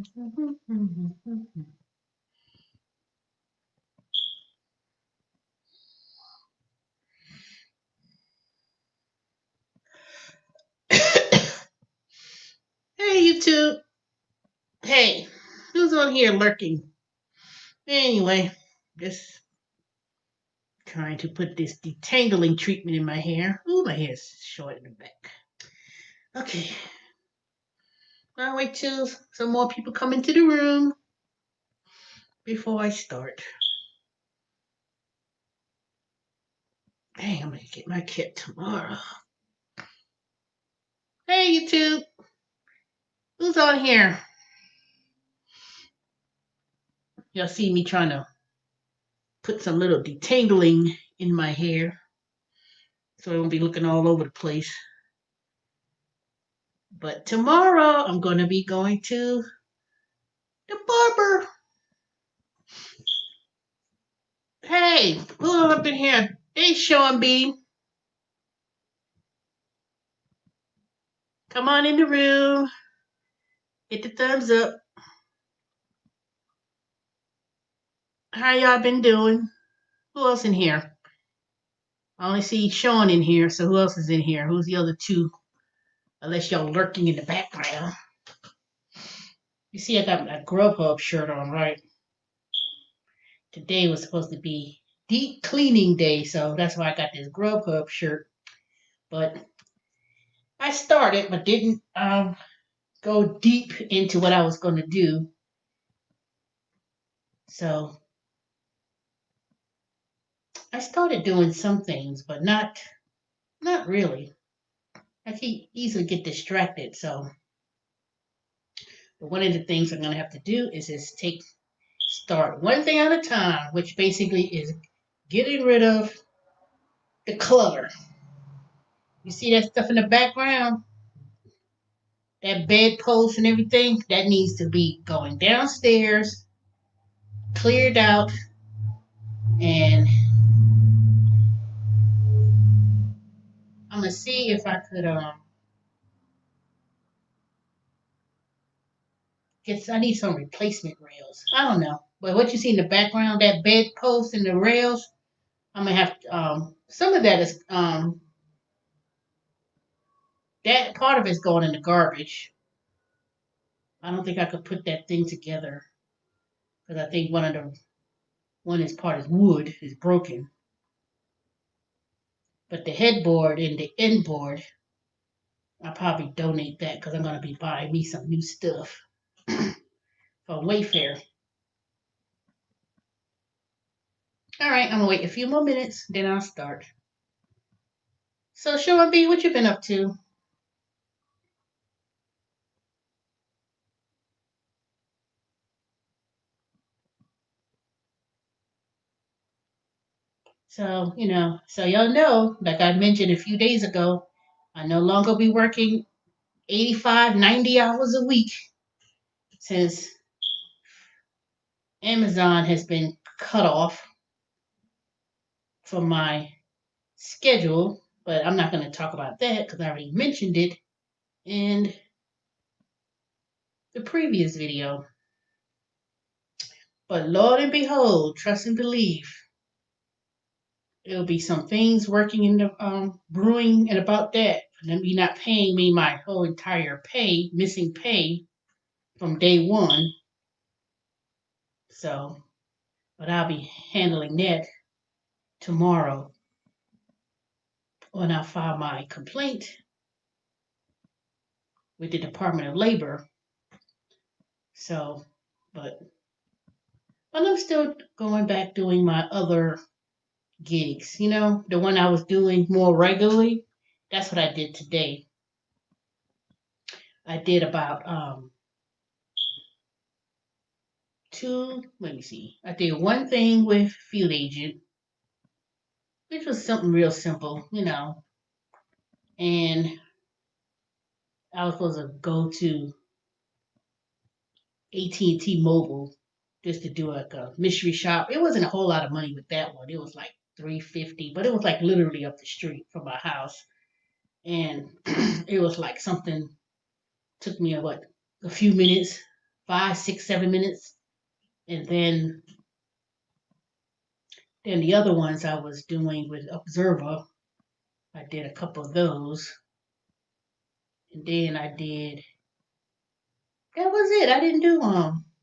Hey, YouTube. Hey, who's on here lurking? Anyway, just trying to put this detangling treatment in my hair. Ooh, my hair's short in the back. Okay, I'll wait till some more people come into the room before I start. Hey, I'm gonna get my kit tomorrow. Hey, YouTube. Who's on here? Y'all see me trying to put some little detangling in my hair so it won't be looking all over the place. But tomorrow I'm gonna be going to the barber. Hey, who up in here? Hey, Sean B. Come on in the room. Hit the thumbs up. How y'all been doing? Who else in here? I only see Sean in here, so who else is in here? Who's the other two? Unless y'all lurking in the background. You see, I got my Grubhub shirt on, right? Today was supposed to be deep cleaning day, so that's why I got this Grubhub shirt. But I started, but didn't go deep into what I was going to do. So I started doing some things, but not really. I can easily get distracted. So, but one of the things I'm gonna have to do is just start one thing at a time, which basically is getting rid of the clutter. You see that stuff in the background, that bedpost and everything, that needs to be going downstairs, cleared out, and I'm gonna see if I could I need some replacement rails. I don't know, but what you see in the background, that bedpost and the rails, I'm gonna have to, some of that is that part of it's going in the garbage. I don't think I could put that thing together because I think one is part is wood is broken, but the headboard and the end board, I'll probably donate that because I'm gonna be buying me some new stuff from Wayfair. All right, I'm gonna wait a few more minutes, then I'll start. So, Sean B, what you been up to? So, so y'all know, like I mentioned a few days ago, I no longer be working 85, 90 hours a week since Amazon has been cut off from my schedule, but I'm not going to talk about that because I already mentioned it in the previous video. But Lord and behold, trust and believe, there'll be some things working in the brewing and about that. And then be not paying me my whole entire missing pay from day one. So, but I'll be handling that tomorrow when I file my complaint with the Department of Labor. So, but I'm still going back doing my other gigs, the one I was doing more regularly. That's what I did today. I did about let me see. I did one thing with field agent, which was something real simple, and I was supposed to go to AT&T Mobile just to do like a mystery shop. It wasn't a whole lot of money with that one. It was like $350, but it was like literally up the street from my house, and it was like something took me a few minutes, 5, 6, 7 minutes. And then the other ones I was doing with Observer, I did a couple of those. And then that was it. I didn't do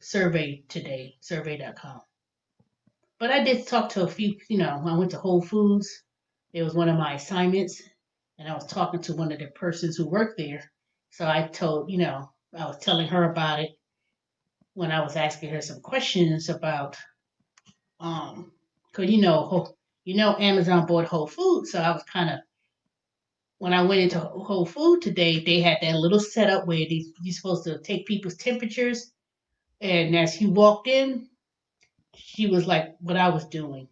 survey today, survey.com. But I did talk to a few, I went to Whole Foods. It was one of my assignments, and I was talking to one of the persons who worked there. So I told, I was telling her about it when I was asking her some questions about, cause Amazon bought Whole Foods, so I was kind of when I went into Whole Food today, they had that little setup where you're supposed to take people's temperatures, and as he walked in, she was like what I was doing.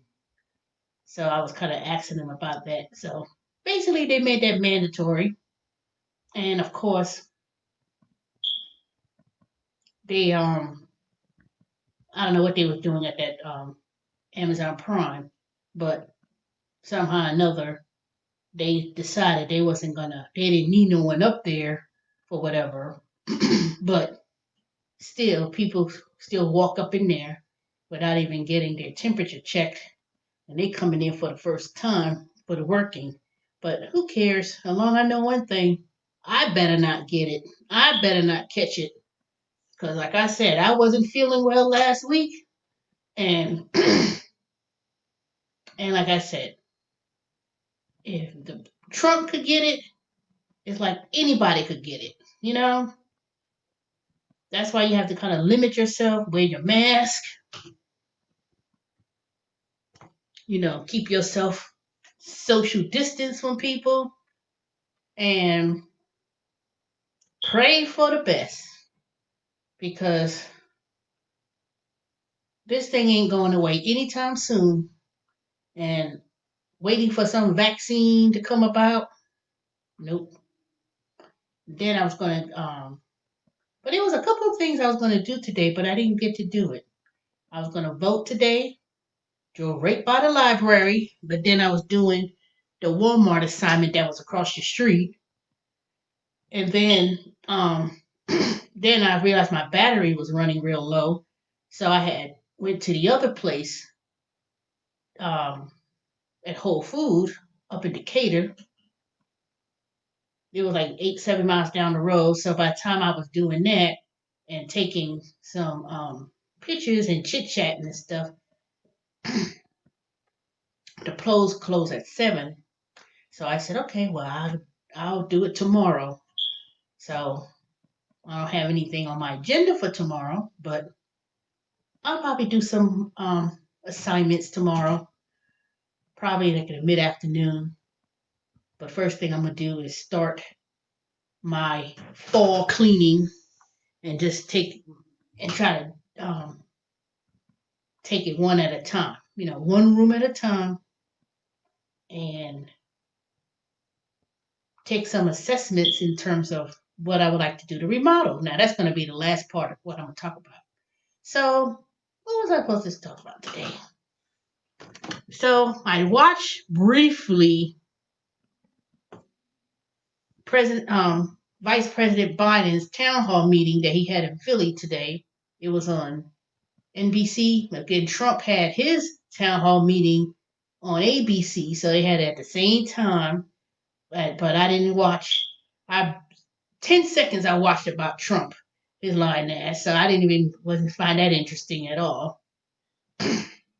So I was kind of asking them about that. So basically, they made that mandatory, and of course, they I don't know what they were doing at that Amazon Prime, but somehow or another they decided they didn't need no one up there for whatever. But still, people still walk up in there without even getting their temperature checked, and they coming in for the first time for the working. But who cares? As long as I know one thing, I better not get it. I better not catch it. Because, like I said, I wasn't feeling well last week. And, and like I said, if the Trump could get it, it's like anybody could get it. You know? That's why you have to kind of limit yourself, wear your mask, keep yourself social distance from people, and pray for the best. Because this thing ain't going away anytime soon. And waiting for some vaccine to come about, nope. Then I was going to, but there was a couple of things I was going to do today, but I didn't get to do it. I was going to vote today, drove right by the library, but then I was doing the Walmart assignment that was across the street. And then, then I realized my battery was running real low. So I went to the other place, at Whole Food up in Decatur. It was like 8, 7 miles down the road. So by the time I was doing that and taking some pictures and chit chatting and stuff, the closed at 7. So I said, okay, well I'll do it tomorrow. So I don't have anything on my agenda for tomorrow, but I'll probably do some assignments tomorrow, probably like in mid afternoon. But first thing I'm gonna do is start my fall cleaning and just try to take it one at a time, one room at a time, and take some assessments in terms of what I would like to do to remodel. Now, that's going to be the last part of what I'm going to talk about. So, what was I supposed to talk about today? So, I watched briefly Vice President Biden's town hall meeting that he had in Philly today. It was on NBC. Again, Trump had his town hall meeting on ABC, so they had it at the same time. But I didn't watch. 10 seconds I watched about Trump, his lying ass, so I wasn't find that interesting at all.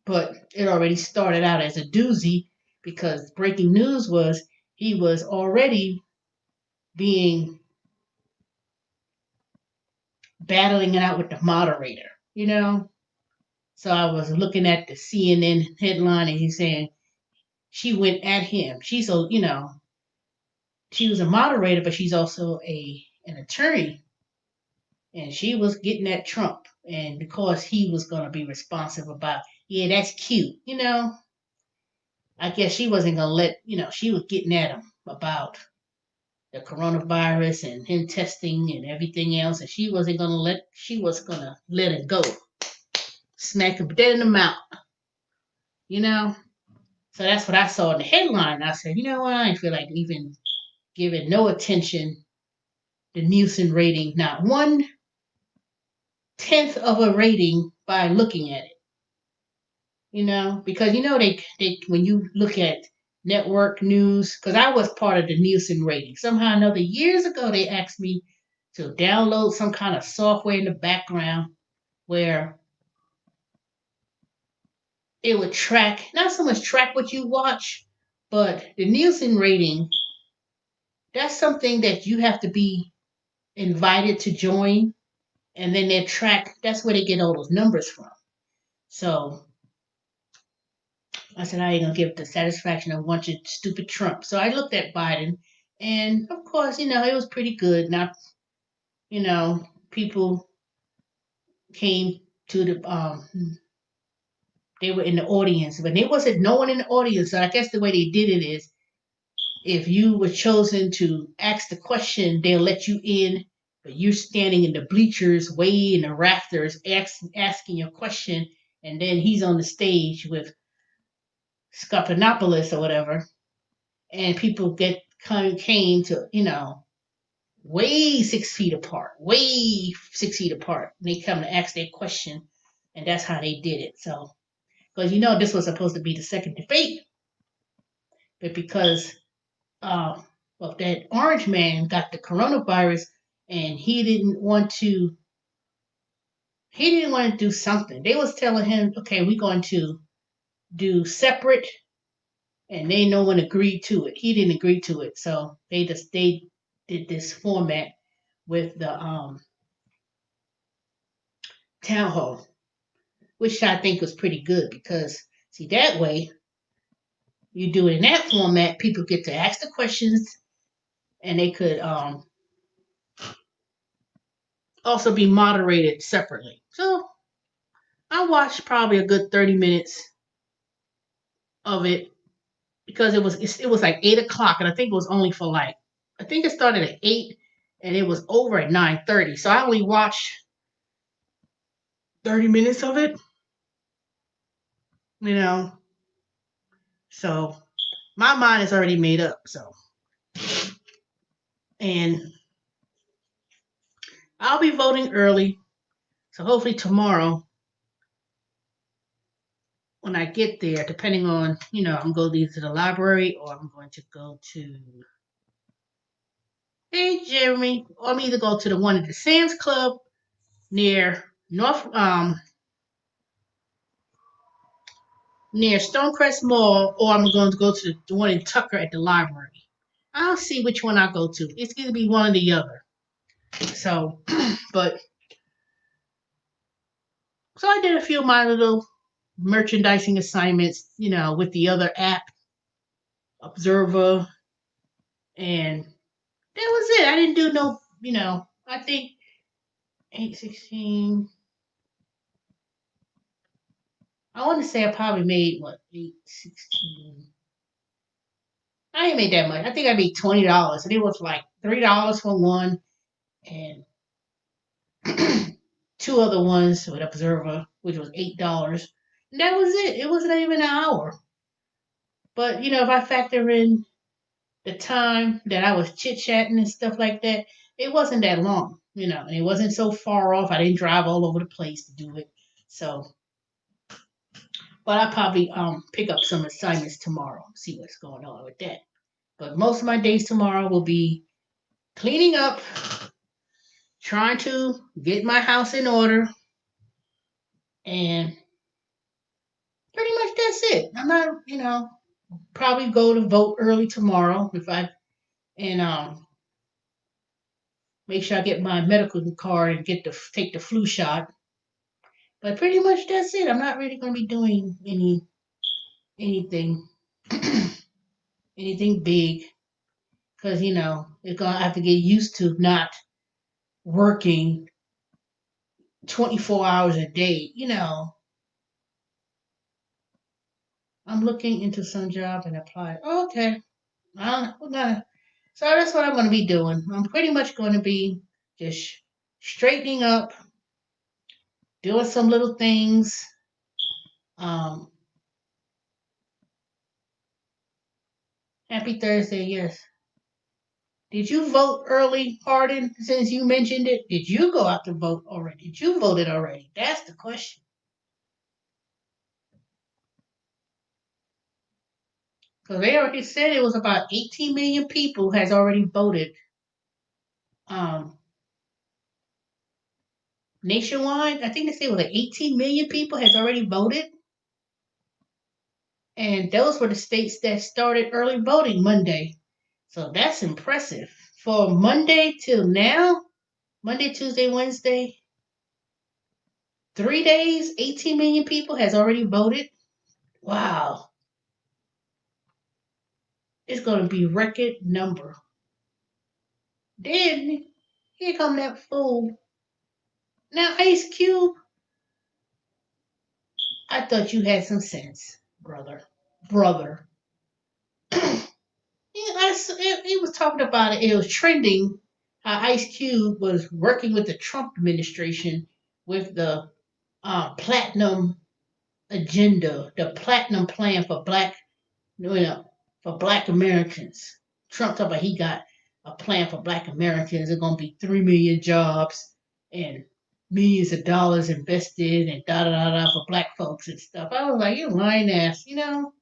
But it already started out as a doozy because breaking news was he was already being battling it out with the moderator, So I was looking at the CNN headline and he's saying she went at him. She's she was a moderator, but she's also an attorney. And she was getting at Trump. And because he was going to be responsive about, yeah, that's cute. I guess she wasn't going to she was getting at him about the coronavirus and him testing and everything else. And she was going to let it go. Smack him dead in the mouth. So that's what I saw in the headline. I said, you know what? I feel like even giving no attention to Nielsen rating, not one tenth of a rating by looking at it. Because they when you look at network news, because I was part of the Nielsen rating. Somehow or another, years ago, they asked me to download some kind of software in the background where it would track, not so much track what you watch, but the Nielsen rating, that's something that you have to be invited to join, and then they track, that's where they get all those numbers from. So I said, I ain't gonna give the satisfaction of watching stupid Trump. So I looked at Biden, and of course, it was pretty good. Now, people came to they were in the audience, but there wasn't no one in the audience. So I guess the way they did it is, if you were chosen to ask the question, they'll let you in, but you're standing in the bleachers, way in the rafters, asking your question, and then he's on the stage with Scopanopoulos or whatever, and people came to way 6 feet apart, way 6 feet apart. And they come to ask their question, and that's how they did it. So, because this was supposed to be the second debate, but because uh, of that orange man got the coronavirus, and he didn't want to do something. They was telling him, okay, we're going to do separate, and no one agreed to it. He didn't agree to it, so they did this format with the town hall, which I think was pretty good, because see, that way you do it in that format, people get to ask the questions, and they could also be moderated separately. So I watched probably a good 30 minutes of it, because it was like 8 o'clock, and I think it was only for like, I think it started at 8 and it was over at 9:30. So I only watched 30 minutes of it, you know. So my mind is already made up. So, and I'll be voting early. So hopefully tomorrow, when I get there, depending on, I'm going to either to the library, or I'm going to go to, hey Jeremy, or I'm either go to the one at the Sam's Club near Stonecrest Mall, or I'm going to go to the one in Tucker at the library. I'll see which one I go to. It's going to be one or the other. So, but so I did a few of my little merchandising assignments, with the other app, Observer, and that was it. I didn't do no, I think 816. I want to say I probably made what, 816. I ain't made that much. I think I made $20, and it was like $3 for one, and two other ones with Observer, which was $8. And that was it. It wasn't even an hour. But if I factor in the time that I was chit chatting and stuff like that, it wasn't that long, and it wasn't so far off. I didn't drive all over the place to do it. So, but I'll probably pick up some assignments tomorrow, see what's going on with that. But most of my days tomorrow will be cleaning up, trying to get my house in order, and pretty much that's it. I'm not, probably go to vote early tomorrow, if I and make sure I get my medical card and take the flu shot. But pretty much that's it. I'm not really going to be doing anything anything big, because it's gonna have to get used to not working 24 hours a day. I'm looking into some job and apply. Oh, okay. So that's what I'm going to be doing. I'm pretty much going to be just straightening up, doing some little things. Um, Happy Thursday, yes. Did you vote early, Harden, since you mentioned it? Did you go out to vote already? Did you vote it already? That's the question. Because they already said it was about 18 million people has already voted um, nationwide. I think they said it was like 18 million people has already voted. And those were the states that started early voting Monday. So that's impressive. For Monday till now, Monday, Tuesday, Wednesday, 3 days, 18 million people has already voted. Wow. It's going to be record number. Then, here come that fool. Now, Ice Cube, I thought you had some sense, brother. Brother. He was talking about it. It was trending how Ice Cube was working with the Trump administration with the platinum agenda, the platinum plan for black Americans. Trump talked about he got a plan for black Americans. It's gonna be 3 million jobs and millions of dollars invested and da da da da for black folks and stuff. I was like, you lying ass, you know?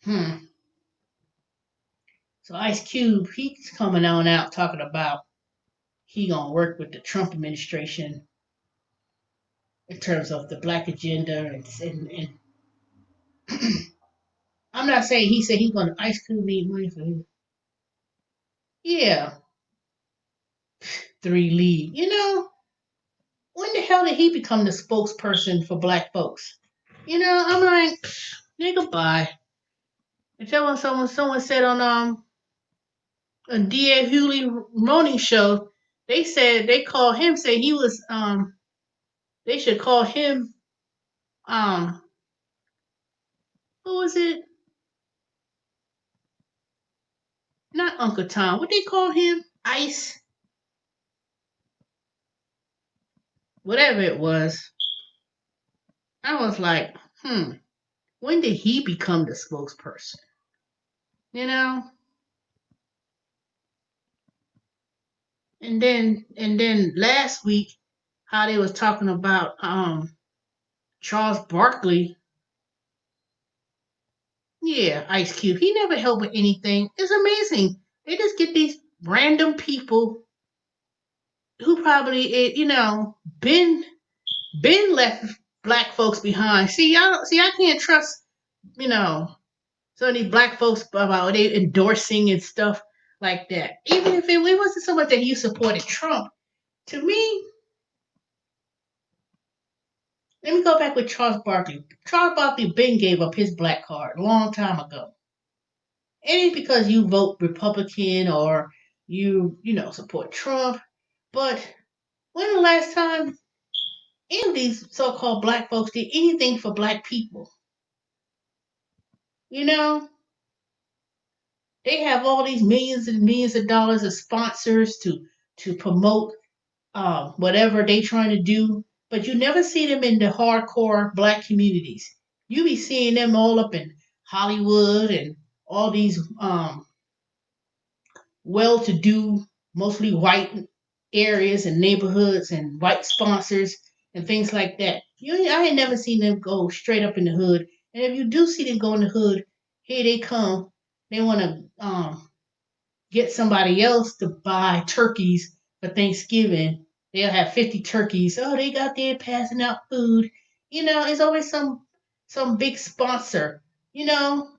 Hmm. So Ice Cube, he's coming on out talking about he gonna work with the Trump administration in terms of the black agenda and I'm not saying he said he's gonna Ice Cube need money for him. Yeah, 3 lead. You know, when the hell did he become the spokesperson for black folks? You know, I'm like, nigga, bye. And someone said on a D.A. Hewley morning show, they said they called him, say he was they should call him um who was it? Not Uncle Tom. What they call him? Ice, whatever it was. I was like, when did he become the spokesperson? You know? And then last week, how they was talking about Charles Barkley. Yeah, Ice Cube. He never helped with anything. It's amazing. They just get these random people who probably been left black folks behind. I can't trust you know some of these black folks about they endorsing and stuff like that. Even if it wasn't so much that you supported Trump, to me, let me go back with Charles Barkley. Charles Barkley Ben gave up his black card a long time ago. It ain't because you vote Republican or you support Trump, but when the last time any of these so-called black folks did anything for black people? You know, they have all these millions and millions of dollars of sponsors to promote whatever they trying to do, but you never see them in the hardcore black communities. You be seeing them all up in Hollywood and all these well-to-do, mostly white areas and neighborhoods and white sponsors and things like that. I ain't never seen them go straight up in the hood. And if you do see them go in the hood, here they come. They want to get somebody else to buy turkeys for Thanksgiving. They'll have 50 turkeys. Oh, they got there passing out food. It's always some big sponsor. You know,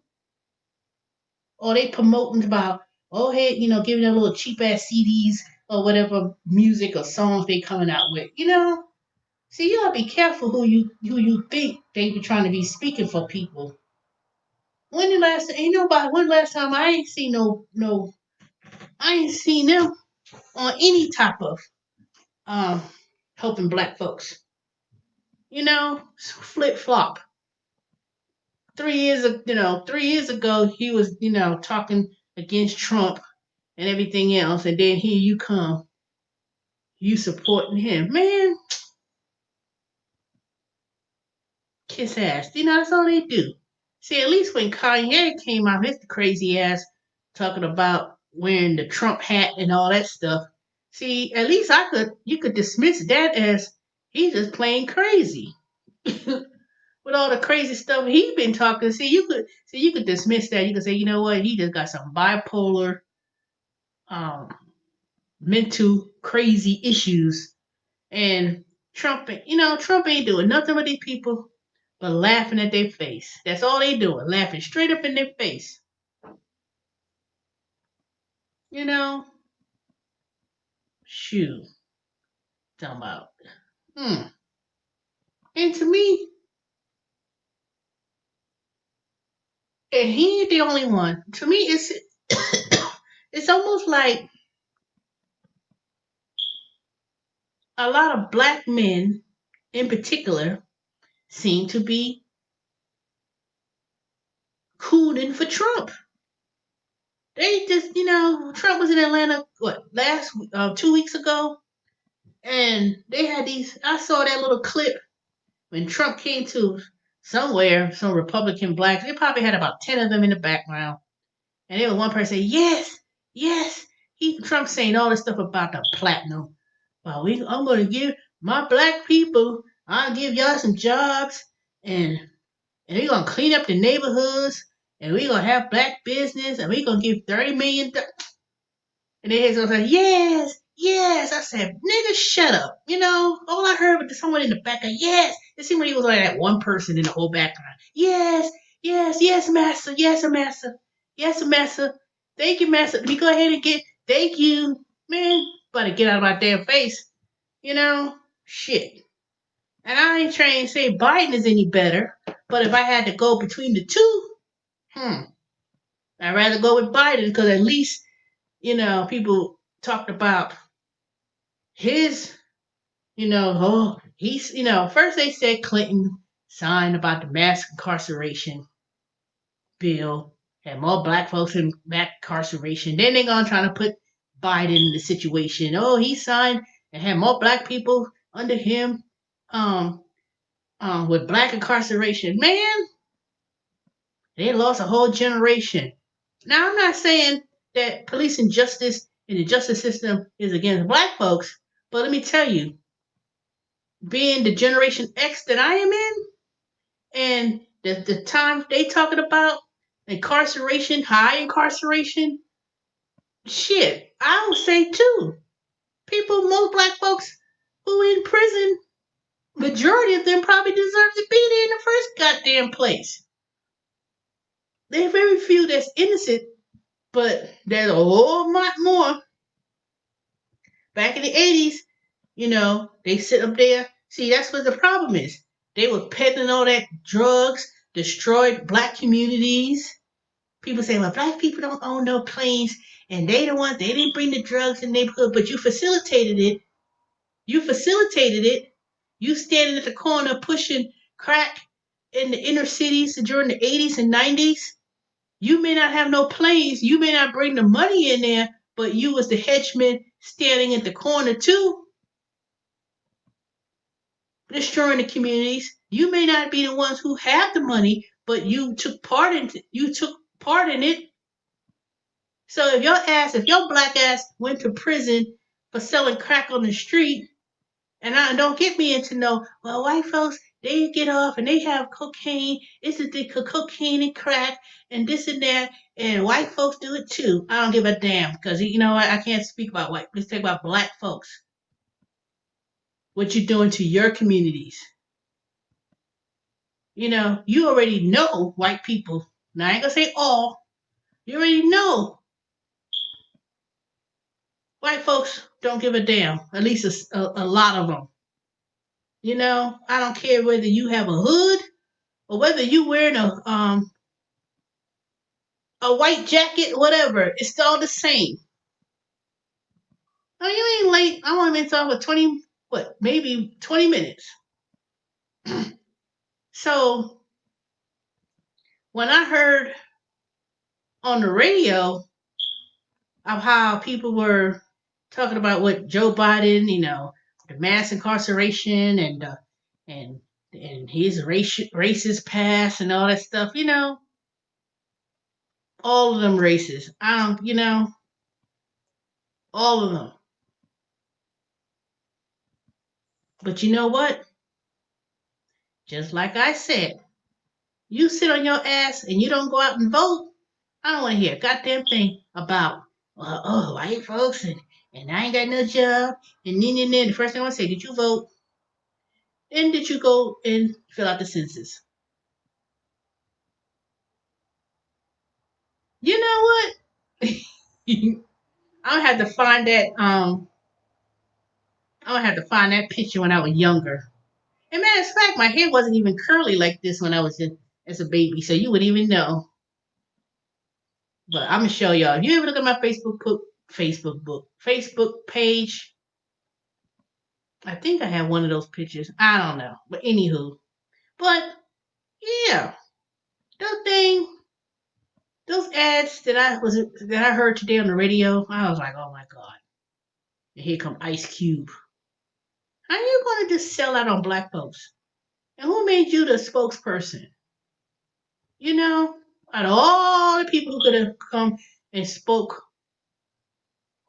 or they promoting about hey, giving them little cheap ass CDs or whatever music or songs they coming out with. See, you gotta be careful who you think they be trying to be speaking for people. When last time I ain't seen no I ain't seen them on any type of um helping black folks. Flip flop. 3 years ago he was talking against Trump and everything else, and then here you come, you supporting him, man. Kiss ass. That's all they do. See, at least when Kanye came out, his crazy ass talking about wearing the Trump hat and all that stuff. See, at least you could dismiss that as he's just plain crazy. With all the crazy stuff he's been talking, you could dismiss that. You could say, you know what, he just got some bipolar, um, mental crazy issues, and Trump ain't doing nothing with these people but laughing at their face. That's all they doing, laughing straight up in their face. You know, shoot, talking about. Hmm. And to me, and he ain't the only one. To me, it's almost like a lot of black men, in particular, seem to be cooning for Trump. They just, Trump was in Atlanta, what, 2 weeks ago? And they had I saw that little clip when Trump came to somewhere, some Republican blacks. They probably had about 10 of them in the background. And there was one person saying, yes, yes. Trump saying all this stuff about the platinum. Well, I'm going to give my black people, I'll give y'all some jobs, and we're going to clean up the neighborhoods, and we're going to have black business, and we're going to give $30 million. And they was like, yes, yes. I said, nigga, shut up. All I heard was someone in the background, yes. It seemed like he was like that one person in the whole background. Yes, yes, yes, master, yes, master, yes, master. Thank you, master. Let me go ahead and thank you. Man, better get out of my damn face. Shit. And I ain't trying to say Biden is any better, but if I had to go between the two, I'd rather go with Biden because at least, people talked about his, he's, first they said Clinton signed about the mass incarceration bill, had more black folks in mass incarceration. Then they're going to try to put Biden in the situation. Oh, he signed and had more black people under him um, with black incarceration. Man, they lost a whole generation. Now, I'm not saying that police and justice and the justice system is against black folks, but let me tell you, being the Generation X that I am in, and the time they talking about incarceration, high incarceration, shit, I would say too. Most black folks who in prison, majority of them probably deserve to be there in the first goddamn place. There are very few that's innocent, but there's a whole lot more. Back in the 80s, they sit up there. See, that's what the problem is. They were peddling all that drugs, destroyed black communities. People say, well, black people don't own no planes, and they didn't bring the drugs in the neighborhood, but you facilitated it. You facilitated it. You standing at the corner pushing crack in the inner cities during the 80s and 90s. You may not have no planes. You may not bring the money in there, but you was the henchman standing at the corner too, destroying the communities. You may not be the ones who have the money, but you took part in it. So if your black ass went to prison for selling crack on the street, and I don't get me into well, white folks, they get off and they have cocaine. It's the cocaine and crack and this and that, and white folks do it too. I don't give a damn because I can't speak about white. Let's talk about black folks. What you doing to your communities? You already know white people. Now I ain't gonna say all. You already know white folks don't give a damn. At least a lot of them. I don't care whether you have a hood or whether you wearing a white jacket, whatever. It's all the same. Oh, you ain't late. I want to be talking for 20, maybe 20 minutes. So when I heard on the radio of how people were talking about what Joe Biden, the mass incarceration and his racist past and all that stuff, all of them races. I don't. All of them. But you know what? Just like I said, you sit on your ass and you don't go out and vote. I don't want to hear a goddamn thing about white folks and I ain't got no job and then. The first thing I want to say, did you vote? And did you go and fill out the census? You know what? I don't have to find that. I don't have to find that picture when I was younger. And matter of fact, my hair wasn't even curly like this when I was as a baby, so you wouldn't even know. But I'm gonna show y'all. If you ever look at my Facebook page, I think I have one of those pictures. I don't know, but anywho, but yeah, those thing, those ads that I heard today on the radio, I was like, oh my god. And here come Ice Cube. How you gonna just sell out on black folks? And who made you the spokesperson? You know, out of all the people who could have come and spoke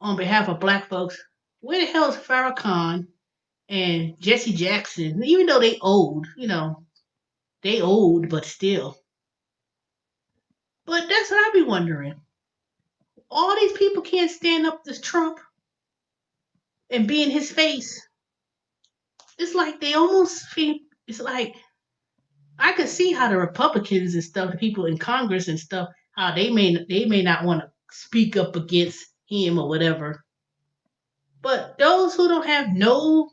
on behalf of black folks, where the hell is Farrakhan and Jesse Jackson? Even though they old, they old, but still. But that's what I be wondering. All these people can't stand up to Trump and be in his face. It's like they almost feel. It's like I could see how the Republicans and stuff, the people in Congress and stuff, how they may not want to speak up against him or whatever. But those who don't have no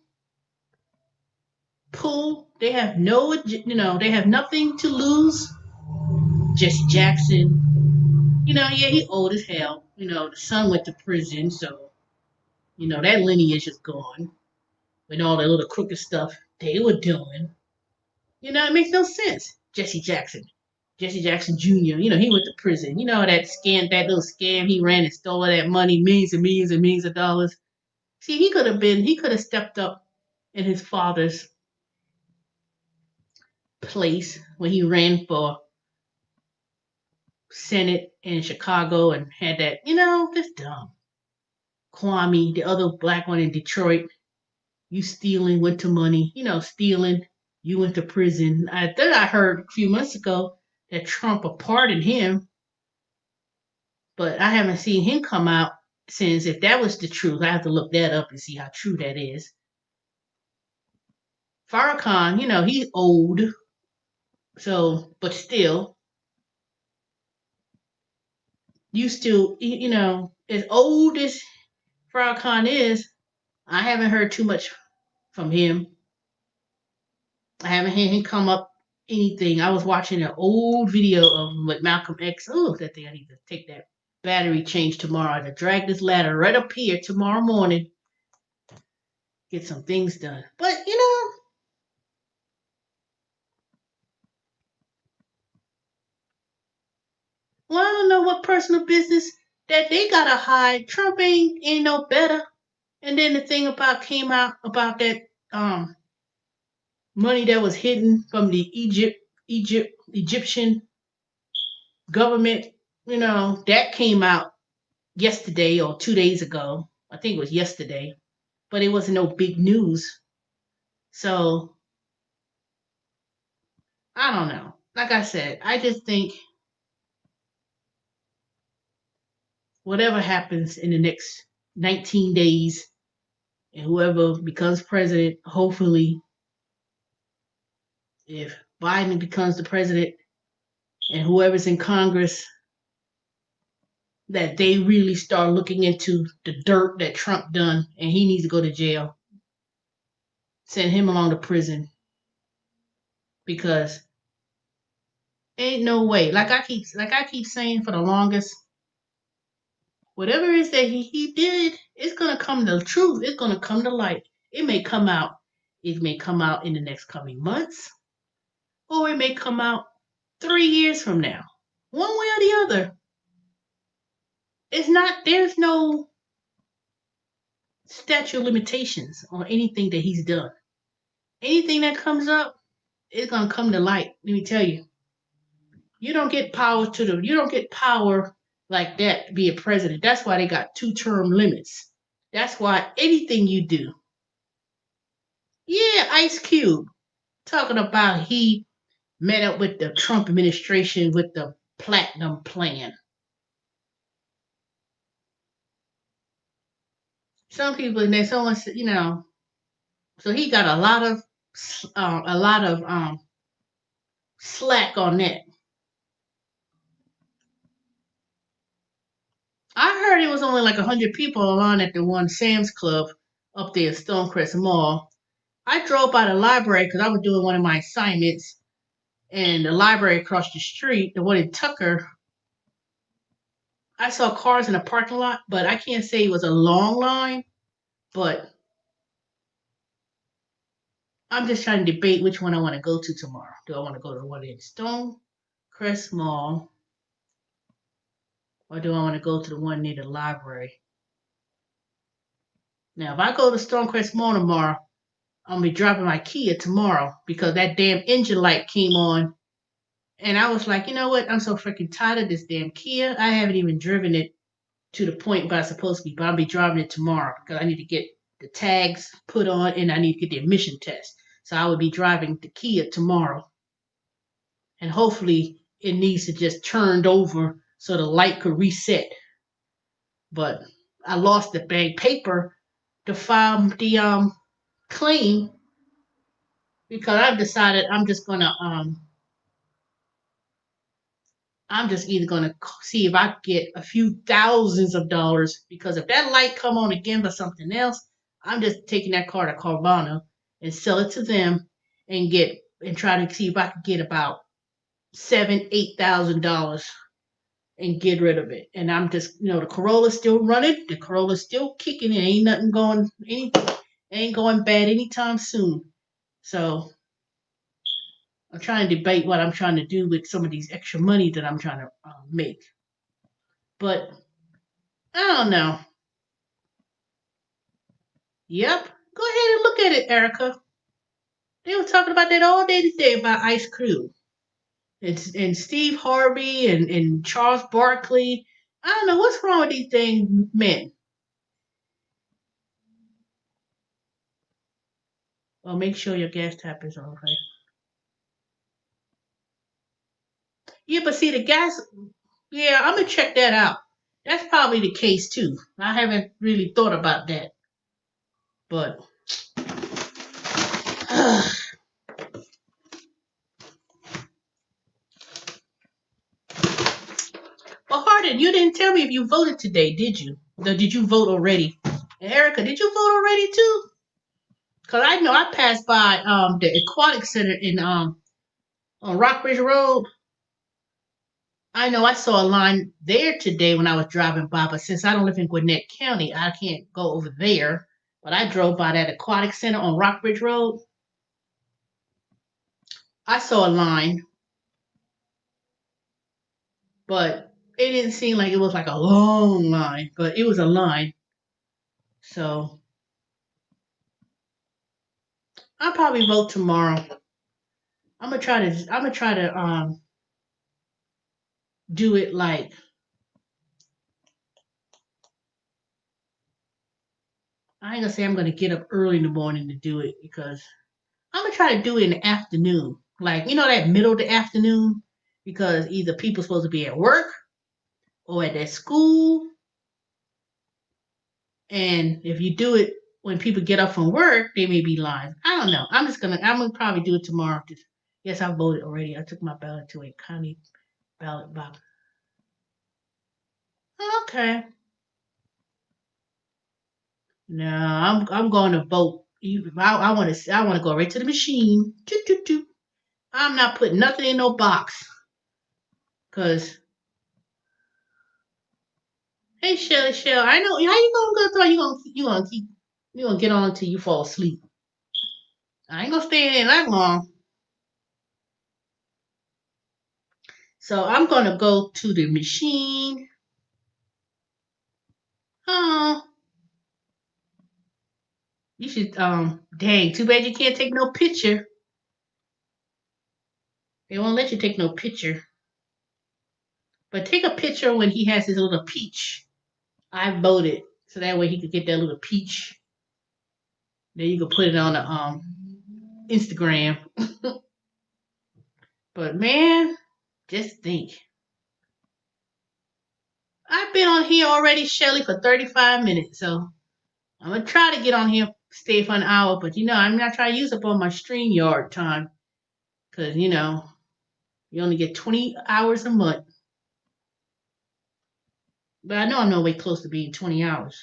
pull, they have no, they have nothing to lose. Jesse Jackson, yeah, he old as hell. The son went to prison, so that lineage is gone. With all the little crooked stuff they were doing, it makes no sense. Jesse Jackson Jr. He went to prison. That little scam he ran and stole all that money, millions and millions and millions of dollars. See, he could have stepped up in his father's place when he ran for Senate in Chicago and had that, that's dumb. Kwame, the other black one in Detroit, you stealing, went to money, stealing, you went to prison. I heard a few months ago that Trump pardoned him, but I haven't seen him come out since. If that was the truth, I have to look that up and see how true that is. Farrakhan, he's old, so, but still, you still, as old as Farrakhan is, I haven't heard too much from him. I haven't had him come up anything. I was watching an old video of him with Malcolm X. Oh, that thing, I need to take that battery change tomorrow. To drag this ladder right up here tomorrow morning. Get some things done. But, well, I don't know what personal business that they gotta hide. Trump ain't no better. And then the thing came out about that money that was hidden from the Egyptian government, that came out yesterday or 2 days ago. I think it was yesterday, but it wasn't no big news. So I don't know. Like I said, I just think whatever happens in the next 19 days and whoever becomes president, hopefully, if Biden becomes the president and whoever's in Congress, that they really start looking into the dirt that Trump done and he needs to go to jail. Send him along to prison because ain't no way. Like I keep saying for the longest, whatever it is that he did, it's gonna come to the truth. It's gonna come to light. It may come out. It may come out in the next coming months, or it may come out 3 years from now. One way or the other. It's not. There's no statute of limitations on anything that he's done. Anything that comes up, it's gonna come to light. Let me tell you. You don't get power like that to be a president. That's why they got 2-term limits. That's why anything you do. Yeah, Ice Cube talking about he met up with the Trump administration with the platinum plan. Some people, and there's someone, so he got a lot of slack on that. I heard it was only like 100 people along at the one Sam's Club up there at Stonecrest Mall. I drove by the library because I was doing one of my assignments, and the library across the street, the one in Tucker, I saw cars in the parking lot, but I can't say it was a long line. But I'm just trying to debate which one I want to go to tomorrow. Do I want to go to the one in Stonecrest Mall, or do I want to go to the one near the library? Now, if I go to Stonecrest Mall tomorrow, I'm gonna be dropping my Kia tomorrow because that damn engine light came on, and I was like, you know what? I'm so freaking tired of this damn Kia. I haven't even driven it to the point where I'm supposed to be, but I'll be driving it tomorrow because I need to get the tags put on and I need to get the emission test. So I will be driving the Kia tomorrow, and hopefully it needs to just turned over so the light could reset. But I lost the bank paper to file the claim because I've decided I'm just either gonna see if I get a few thousands of dollars because if that light come on again for something else, I'm just taking that car to Carvana and sell it to them and try to see if I can get about $7,000-8,000 and get rid of it. And I'm just the Corolla's still running, the Corolla's still kicking, and ain't nothing going ain't going bad anytime soon. So I'm trying to debate what I'm trying to do with some of these extra money that I'm trying to make. But I don't know. Yep. Go ahead and look at it, Erica. They were talking about that all day today about Ice Cube. And Steve Harvey and Charles Barkley. I don't know what's wrong with these dang men. Well, make sure your gas tap is on, right? Yeah, but see the gas. Yeah, I'm gonna check that out. That's probably the case too. I haven't really thought about that, but well, Hardin, you didn't tell me if you voted today, did you? Or did you vote already? And Erica, did you vote already too? Cause I know I passed by the aquatic center in on Rockbridge Road. I know I saw a line there today when I was driving by, but since I don't live in Gwinnett County, I can't go over there. But I drove by that aquatic center on Rockbridge Road. I saw a line, but it didn't seem like it was like a long line, but it was a line. So I'll probably vote tomorrow. I'm gonna try to do it like I ain't gonna say I'm gonna get up early in the morning to do it because I'm gonna try to do it in the afternoon. Like, that middle of the afternoon, because either people supposed to be at work or at their school. And if you do it when people get up from work, they may be lying. I don't know. I'm gonna probably do it tomorrow. Yes, I voted already. I took my ballot to a county ballot box. Okay. No, I'm going to vote. I want to go right to the machine. Toot, toot, toot. I'm not putting nothing in no box. Cause hey Shelly, I know how you gonna go through. You gonna get on until you fall asleep. I ain't gonna stay in there that long. So I'm gonna go to the machine. Oh, you should dang, too bad you can't take no picture. They won't let you take no picture. But take a picture when he has his little peach. I voted. So that way he could get that little peach. Then you could put it on the Instagram. But man, just think. I've been on here already, Shelly, for 35 minutes. So I'm gonna try to get on here, stay for an hour. But I'm not trying to use up all my StreamYard time. Cause you only get 20 hours a month. But I know I'm no way close to being 20 hours.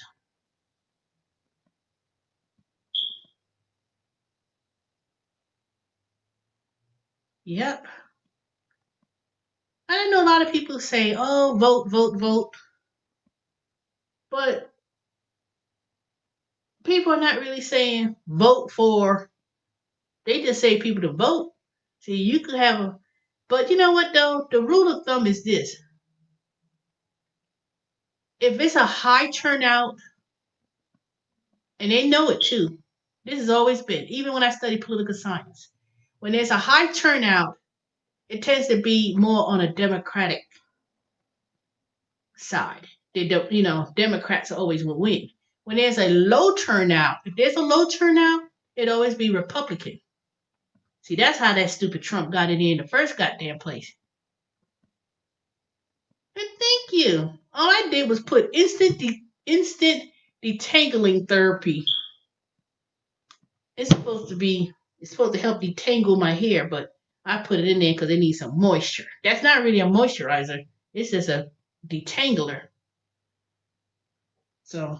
Yep. I know a lot of people say, oh, vote, vote, vote. But people are not really saying vote for, they just say people to vote. See, you could have a, but you know what though? The rule of thumb is this. If it's a high turnout, and they know it too, this has always been, even when I studied political science, when there's a high turnout, it tends to be more on a Democratic side. They don't, Democrats always will win. When there's a low turnout, if there's a low turnout, it always be Republican. See, that's how that stupid Trump got it in the first goddamn place. And thank you. All I did was put instant detangling therapy. It's supposed to help detangle my hair, but I put it in there because it needs some moisture. That's not really a moisturizer. It's just a detangler. So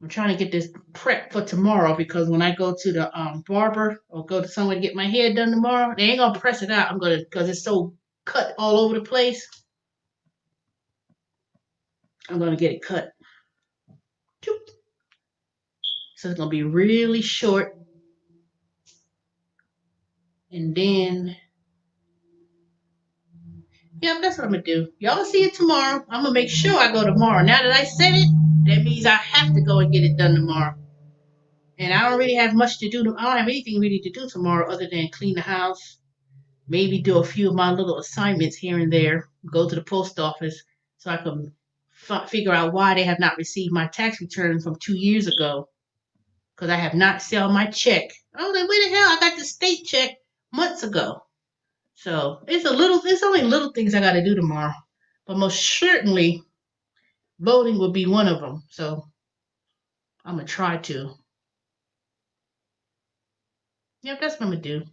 I'm trying to get this prep for tomorrow because when I go to the barber or go to someone to get my hair done tomorrow, they ain't gonna press it out. I'm gonna because it's so cut all over the place. I'm gonna get it cut. So it's gonna be really short, and then yeah, that's what I'm gonna do. Y'all see it tomorrow. I'm gonna make sure I go tomorrow. Now that I said it, that means I have to go and get it done tomorrow. And I don't really have much to do. I don't have anything really to do tomorrow other than clean the house, maybe do a few of my little assignments here and there, go to the post office so I can figure out why they have not received my tax return from 2 years ago because I have not sent my check. I was like, where the hell? I got the state check months ago. So it's only little things I got to do tomorrow. But most certainly, voting will be one of them. So I'm going to try to. Yep, that's what I'm going to do.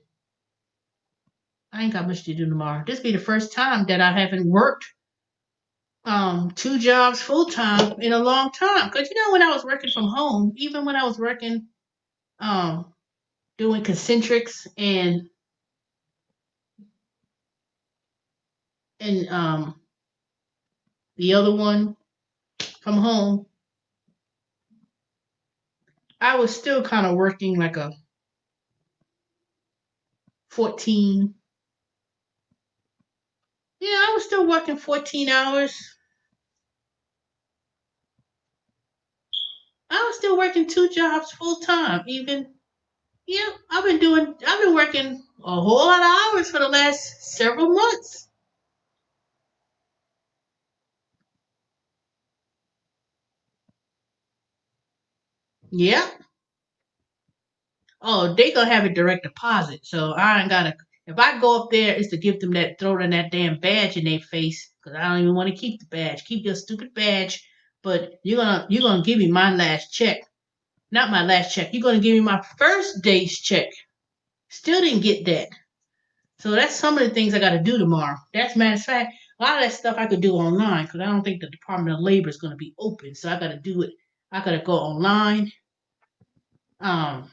I ain't got much to do tomorrow. This be the first time that I haven't worked 2 jobs full time in a long time. Cause when I was working from home, even when I was working um doing concentrics and the other one from home, I was still kind of working like a 14. Yeah, I was still working 14 hours. I was still working 2 jobs full time, even. Yeah, I've been working a whole lot of hours for the last several months. Yeah. Oh, they gonna have a direct deposit. So I ain't gotta. If I go up there, it's to give them throw in that damn badge in their face. Cause I don't even want to keep the badge. Keep your stupid badge. But you're gonna give me my last check. Not my last check. You're gonna give me my first day's check. Still didn't get that. So that's some of the things I gotta do tomorrow. That's matter of fact, a lot of that stuff I could do online because I don't think the Department of Labor is gonna be open. So I gotta do it. I gotta go online. Um,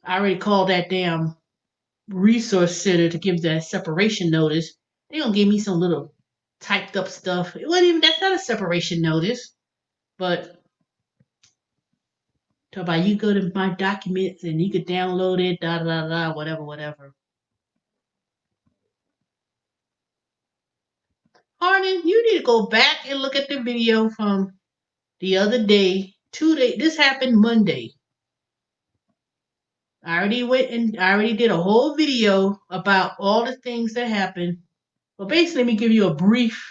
I already called that damn resource center to give that separation notice. They gonna give me some little typed up stuff. It wasn't even that's not a separation notice. But talk about you go to my documents and you could download it, da da da, whatever, whatever. Harden, you need to go back and look at the video from the other day. 2 days. This happened Monday. I already did a whole video about all the things that happened. But basically, let me give you a brief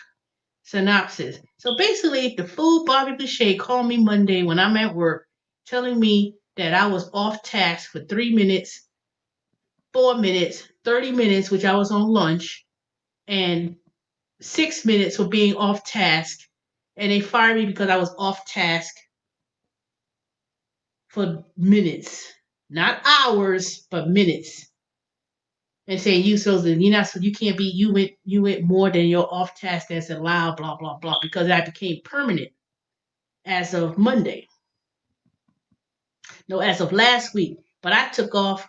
synopsis. So basically, the food Bobby Boucher called me Monday when I'm at work, telling me that I was off task for 3 minutes, 4 minutes, 30 minutes, which I was on lunch, and 6 minutes for being off task. And they fired me because I was off task for minutes, not hours, but minutes. And saying you're not you can't be you went more than your off task that's allowed, blah blah blah, because I became permanent as of Monday. No, as of last week. But I took off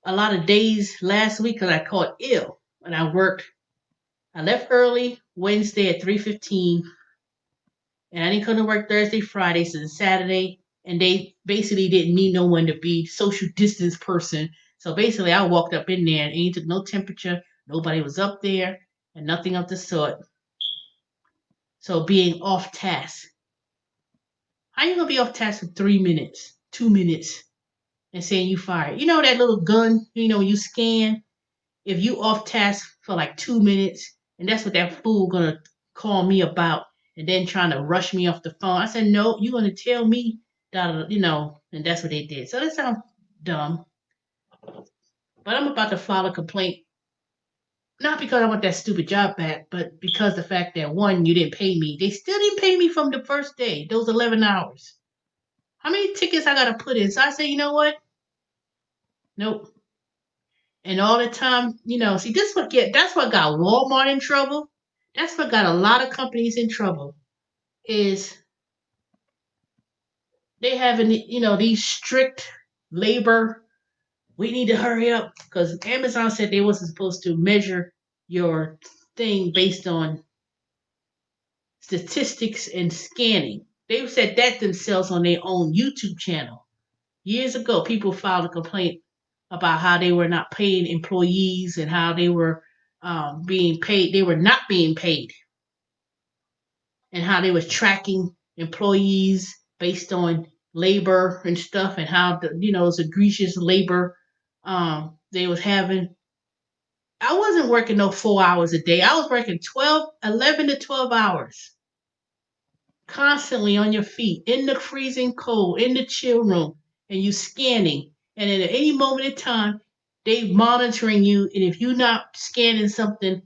a lot of days last week because I caught ill and I worked. I left early Wednesday at 3:15, and I didn't come to work Thursday, Friday, so Saturday, and they basically didn't need no one to be social distance person. So basically, I walked up in there and ain't took no temperature. Nobody was up there and nothing of the sort. So being off task. How you gonna be off task for 3 minutes, 2 minutes, and saying you fired? You know that little gun, when you scan, if you off task for like 2 minutes, and that's what that fool gonna call me about, and then trying to rush me off the phone. I said, no, you're gonna tell me that, and that's what they did. So that sounds dumb, but I'm about to file a complaint, not because I want that stupid job back, but because the fact that one, you didn't pay me. They still didn't pay me from the first day, those 11 hours. How many tickets I gotta put in? So I said, you know what? Nope. And all the time, see, that's what got Walmart in trouble. That's what got a lot of companies in trouble. Is they having these strict labor. We need to hurry up because Amazon said they wasn't supposed to measure your thing based on statistics and scanning. They said that themselves on their own YouTube channel. Years ago, people filed a complaint about how they were not paying employees and how they were being paid. They were not being paid, and how they was tracking employees based on labor and stuff, and how it was egregious labor they was having. I wasn't working no 4 hours a day. I was working 11 to 12 hours constantly on your feet in the freezing cold in the chill room, and you scanning, and at any moment in time they monitoring you, and if you're not scanning something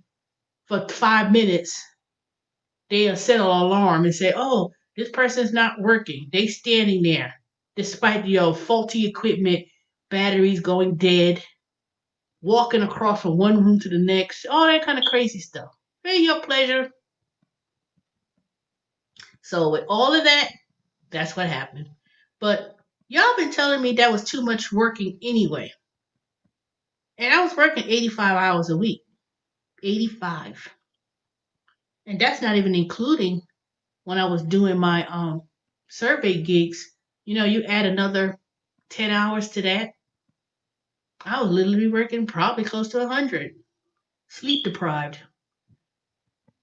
for 5 minutes, they'll set an alarm and say, oh, this person's not working. They standing there despite your faulty equipment, batteries going dead, walking across from one room to the next, all that kind of crazy stuff. Hey, your pleasure. So with all of that, that's what happened. But y'all been telling me that was too much working anyway. And I was working 85 hours a week. 85. And that's not even including when I was doing my survey gigs. You add another 10 hours to that. I was literally working probably close to 100. Sleep deprived.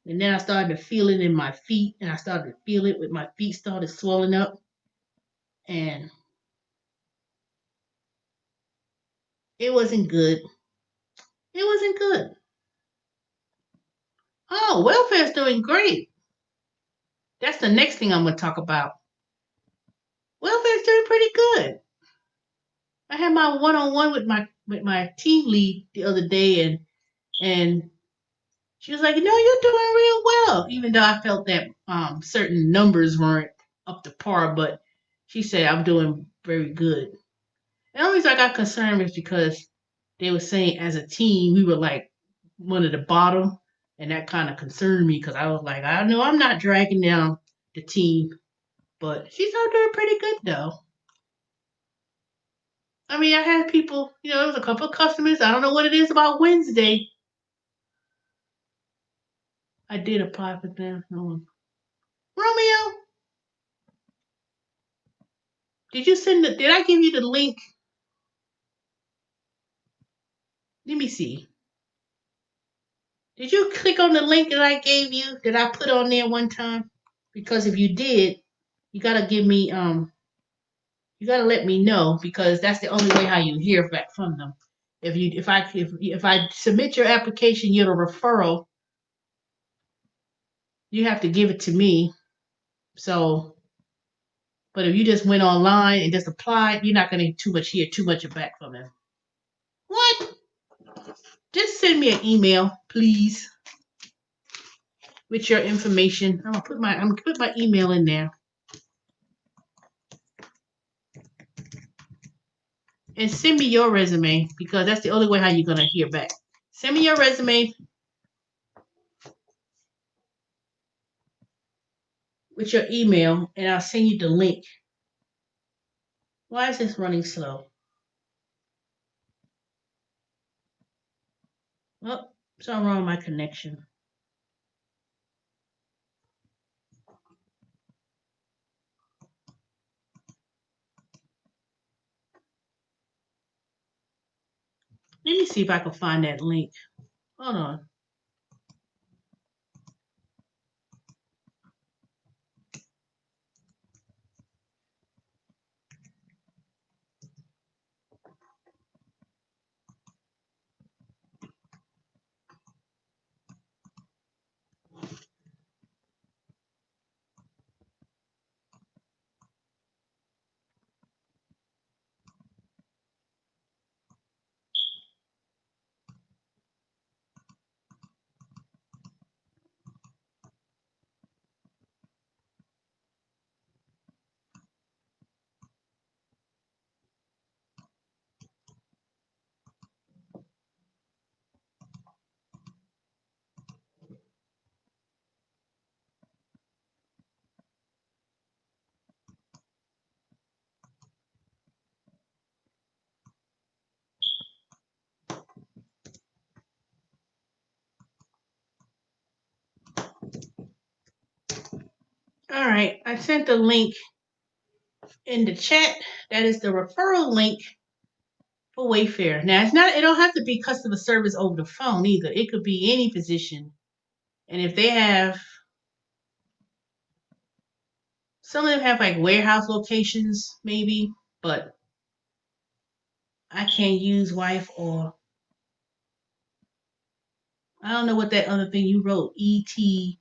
And then I started to feel it in my feet, and I started to feel it with my feet started swelling up. And it wasn't good. It wasn't good. Oh, welfare's doing great. That's the next thing I'm going to talk about. Welfare's doing pretty good. I had my one-on-one with my team lead the other day, and she was like, you're doing real well, even though I felt that certain numbers weren't up to par, but she said I'm doing very good. And the only reason I got concerned was because they were saying as a team we were like one of the bottom, and that kind of concerned me because I was like, I know I'm not dragging down the team, but she's all doing pretty good though. I mean, I had people, there was a couple of customers. I don't know what it is about Wednesday. I did apply for them. Romeo, did I give you the link? Let me see. Did you click on the link that I gave you, that I put on there one time? Because if you did, you gotta give me you gotta let me know, because that's the only way how you hear back from them. If I submit your application, you're a referral. you have to give it to me. So, but if you just went online and just applied, you're not going to hear too much back from them. What? Just send me an email, please, with your information. I'm gonna put my email in there. And send me your resume because that's the only way how you're gonna hear back. Send me your resume with your email and I'll send you the link. Why is this running slow? Well, something wrong with my connection. Let me see if I can find that link. Hold on. All right, I sent the link in the chat. That is the referral link for Wayfair. Now it's not. It don't have to be customer service over the phone either. It could be any position. And if they have, some of them have like warehouse locations, maybe, but I can't use wife or I don't know what that other thing you wrote. ETHINCA.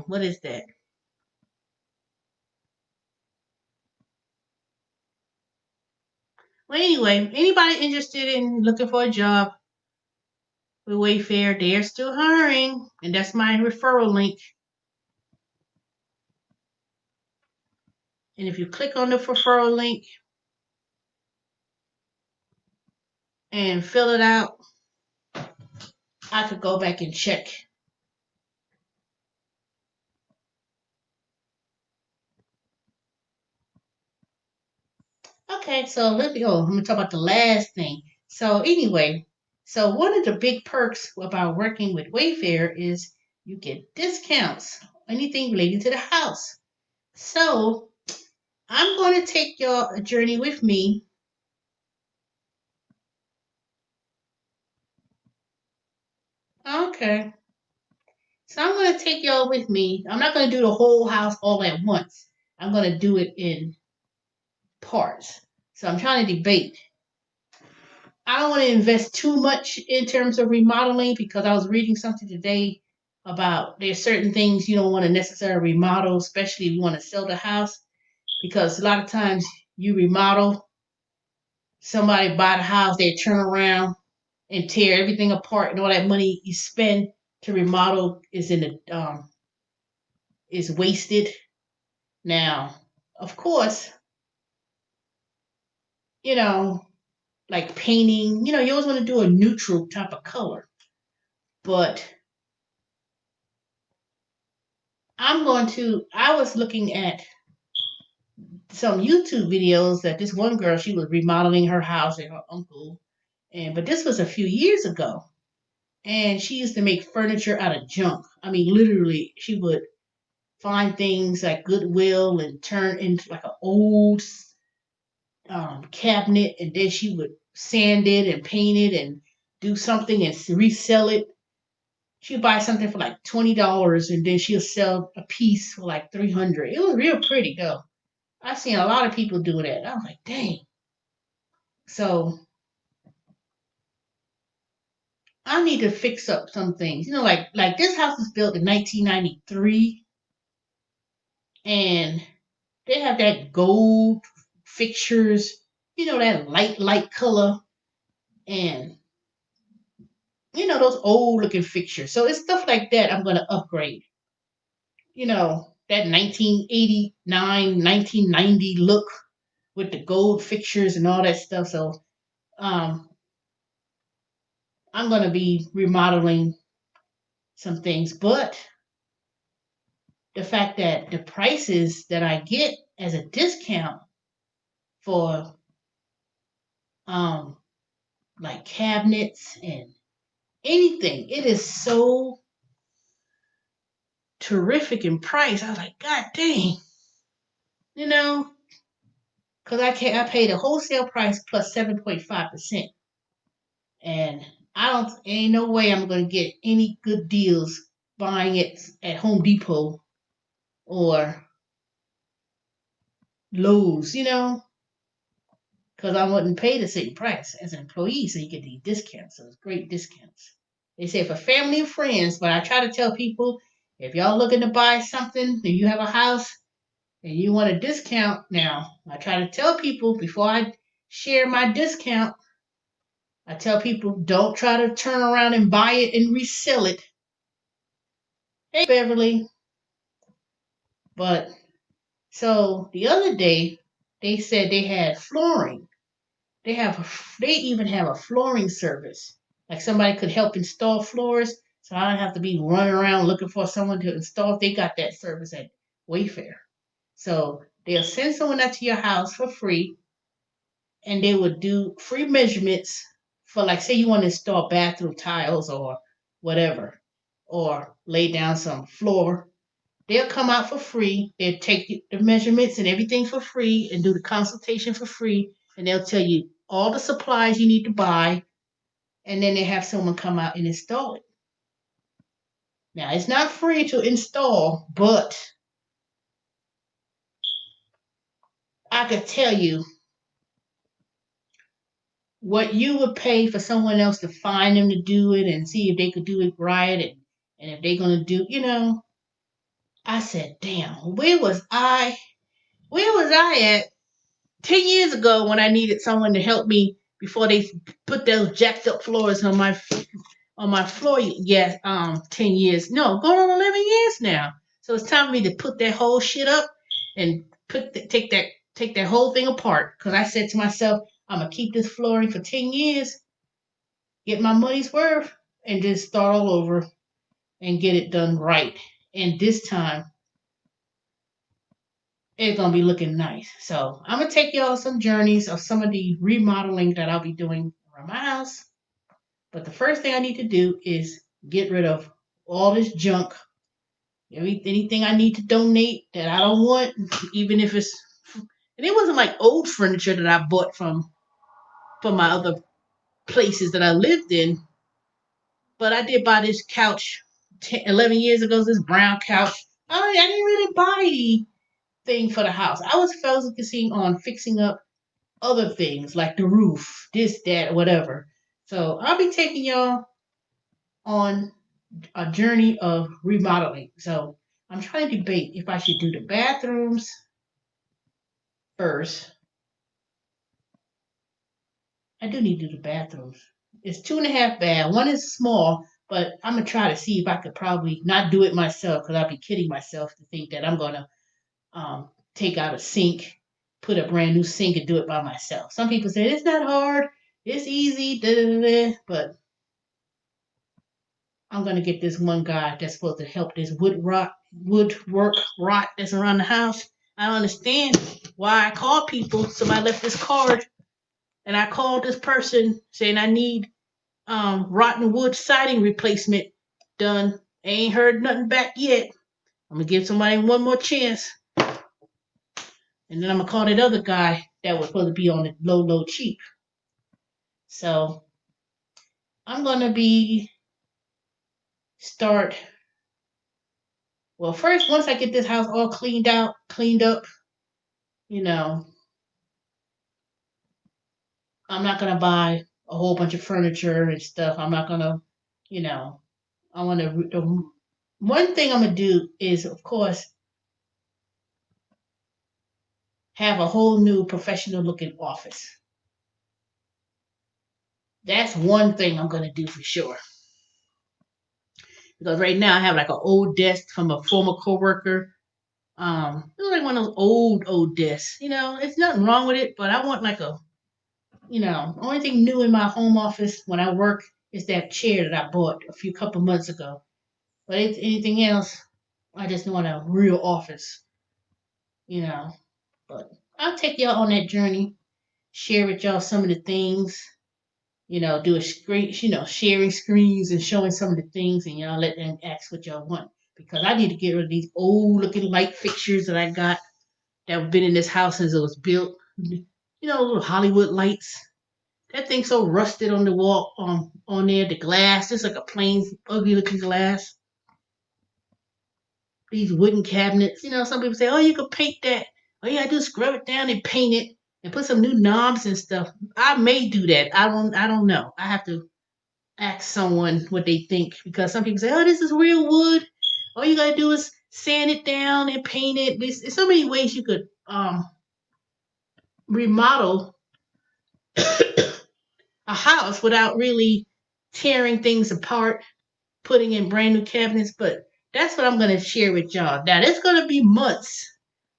What is that? Well, anyway, anybody interested in looking for a job with Wayfair, they're still hiring, and that's my referral link. And if you click on the referral link and fill it out, I could go back and check. Okay, so let me go. I'm gonna talk about the last thing. So anyway, so one of the big perks about working with Wayfair is you get discounts, anything related to the house. So I'm going to take your journey with me. Okay. So I'm going to take y'all with me. I'm not going to do the whole house all at once. I'm going to do it in parts. So I'm trying to debate. I don't want to invest too much in terms of remodeling because I was reading something today about there's certain things you don't want to necessarily remodel, especially if you want to sell the house, because a lot of times you remodel, somebody buy the house, they turn around and tear everything apart, and all that money you spend to remodel is wasted. Now, of course, you know, like painting, you always want to do a neutral type of color. But I was looking at some YouTube videos that this one girl, she was remodeling her house and her uncle. But this was a few years ago. And she used to make furniture out of junk. I mean, literally, she would find things like Goodwill and turn into like an old cabinet, and then she would sand it and paint it and do something and resell it. She'd buy something for like $20, and then she'll sell a piece for like 300. It was real pretty though. I've seen a lot of people do that. I was like, dang. So I need to fix up some things. Like this house was built in 1993, and they have that gold fixtures, that light color, and those old looking fixtures. So it's stuff like that I'm gonna upgrade. That 1989, 1990 look with the gold fixtures and all that stuff. So um, I'm gonna be remodeling some things, but the fact that the prices that I get as a discount for um like cabinets and anything, it is so terrific in price. I was like, God dang, you know, because I paid a wholesale price plus 7.5%, and I don't ain't no way I'm gonna get any good deals buying it at Home Depot or Lowe's, because I wouldn't pay the same price as an employee, so you get these discounts. So it's great discounts. They say for family and friends, but I try to tell people if y'all looking to buy something and you have a house and you want a discount now, I try to tell people before I share my discount, I tell people don't try to turn around and buy it and resell it. Hey, Beverly. But so the other day, they said they had flooring. They even have a flooring service. Like somebody could help install floors, so I don't have to be running around looking for someone to install. They got that service at Wayfair. So they'll send someone out to your house for free, and they would do free measurements for, like, say you want to install bathroom tiles or whatever, or lay down some floor. They'll come out for free. They'll take the measurements and everything for free and do the consultation for free. And they'll tell you all the supplies you need to buy. And then they have someone come out and install it. Now, it's not free to install, but I could tell you what you would pay for someone else to find them to do it and see if they could do it right, and if they're going to do, I said, damn, Where was I at 10 years ago when I needed someone to help me before they put those jacked up floors on my floor? Yeah, 10 years. No, going on 11 years now. So it's time for me to put that whole shit up and take that whole thing apart. Because I said to myself, I'm going to keep this flooring for 10 years, get my money's worth, and just start all over and get it done right. And this time, it's gonna be looking nice. So I'm gonna take y'all some journeys of some of the remodeling that I'll be doing around my house. But the first thing I need to do is get rid of all this junk, anything I need to donate that I don't want, even if it's, and it wasn't like old furniture that I bought from my other places that I lived in, but I did buy this couch 11 years ago, this brown couch. I didn't really buy anything for the house. I was focusing on fixing up other things like the roof, this, that, whatever. So I'll be taking y'all on a journey of remodeling. So I'm trying to debate if I should do the bathrooms first. I do need to do the bathrooms. It's 2.5 baths. One is small, but I'm gonna try to see if I could probably not do it myself because I'll be kidding myself to think that I'm gonna take out a sink, put a brand new sink, and do it by myself. Some people say it's not hard, it's easy, da, da, da, but I'm gonna get this one guy that's supposed to help this woodwork rot that's around the house. I don't understand why I call people. Somebody left this card, and I called this person saying I need rotten wood siding replacement done. I ain't heard nothing back yet. I'm gonna give somebody one more chance, and then I'm gonna call that other guy that was supposed to be on the low cheap. So I'm gonna be start. Well, first, once I get this house all cleaned up, you know, I'm not gonna buy a whole bunch of furniture and stuff. I'm not gonna You know, I want to. One thing I'm gonna do is, of course, have a whole new professional looking office. That's one thing I'm gonna do for sure. Because right now I have like an old desk from a former coworker. It's like one of those old desks. It's nothing wrong with it, but I want like only thing new in my home office when I work is that chair that I bought a few couple months ago. But anything else, I just want a real office. You know, but I'll take y'all on that journey, share with y'all some of the things. Do a screen, sharing screens and showing some of the things, and y'all let them ask what y'all want. Because I need to get rid of these old looking light fixtures that I got that have been in this house since it was built. Little Hollywood lights. That thing's so rusted on the wall, on there. The glass, just like a plain, ugly looking glass. These wooden cabinets. Some people say, "Oh, you could paint that. All you gotta do is scrub it down and paint it, and put some new knobs and stuff." I may do that. I don't. I don't know. I have to ask someone what they think, because some people say, "Oh, this is real wood. All you gotta do is sand it down and paint it." There's so many ways you could remodel a house without really tearing things apart, putting in brand new cabinets. But that's what I'm gonna share with y'all. Now, there's gonna be months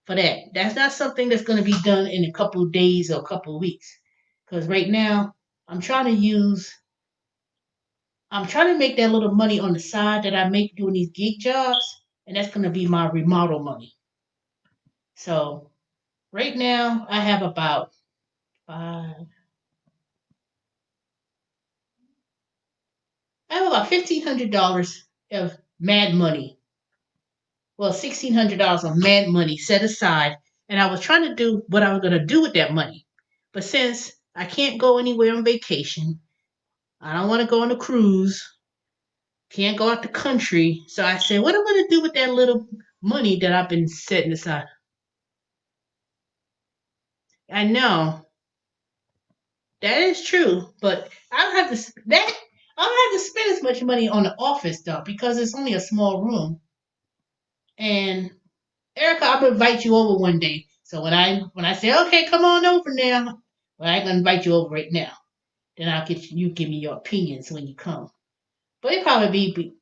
for that. That's not something that's gonna be done in a couple of days or a couple of weeks. Because right now, I'm trying to use I'm trying to make that little money on the side that I make doing these gig jobs, and that's going to be my remodel money. So right now, I have about five. I have about $1,500 of mad money. Well, $1,600 of mad money set aside, and I was trying to do what I was going to do with that money. But since I can't go anywhere on vacation, I don't want to go on a cruise, can't go out the country. So I said, what am I going to do with that little money that I've been setting aside? I know that is true, but I don't have to spend as much money on the office though, because it's only a small room. And Erica, I'm gonna invite you over one day. So when I say, okay, come on over now, well, I ain't gonna invite you over right now. Then I'll get you give me your opinions when you come. But it'll probably be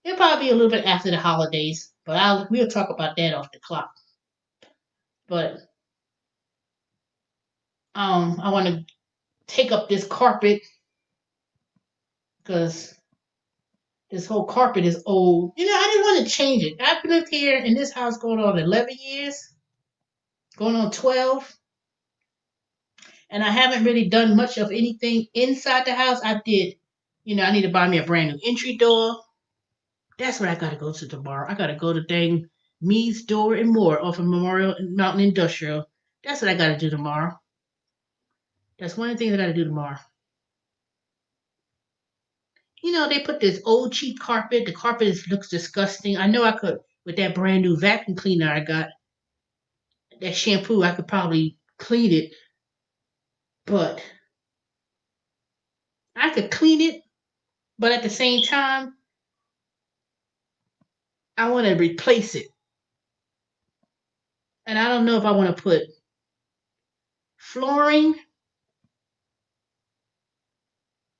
a little bit after the holidays. But we'll talk about that off the clock. But I want to take up this carpet because this whole carpet is old. I didn't want to change it. I've lived here in this house going on 11 years, going on 12, and I haven't really done much of anything inside the house. I need to buy me a brand new entry door. That's what I got to go to tomorrow. I got to go to dang Mead's Door and More off of Memorial Mountain Industrial. That's what I got to do tomorrow. That's one of the things I got to do tomorrow. They put this old cheap carpet. The carpet looks disgusting. I know I could, with that brand new vacuum cleaner I got, that shampoo, I could probably clean it, but I could clean it, but at the same time, I want to replace it. And I don't know if I want to put flooring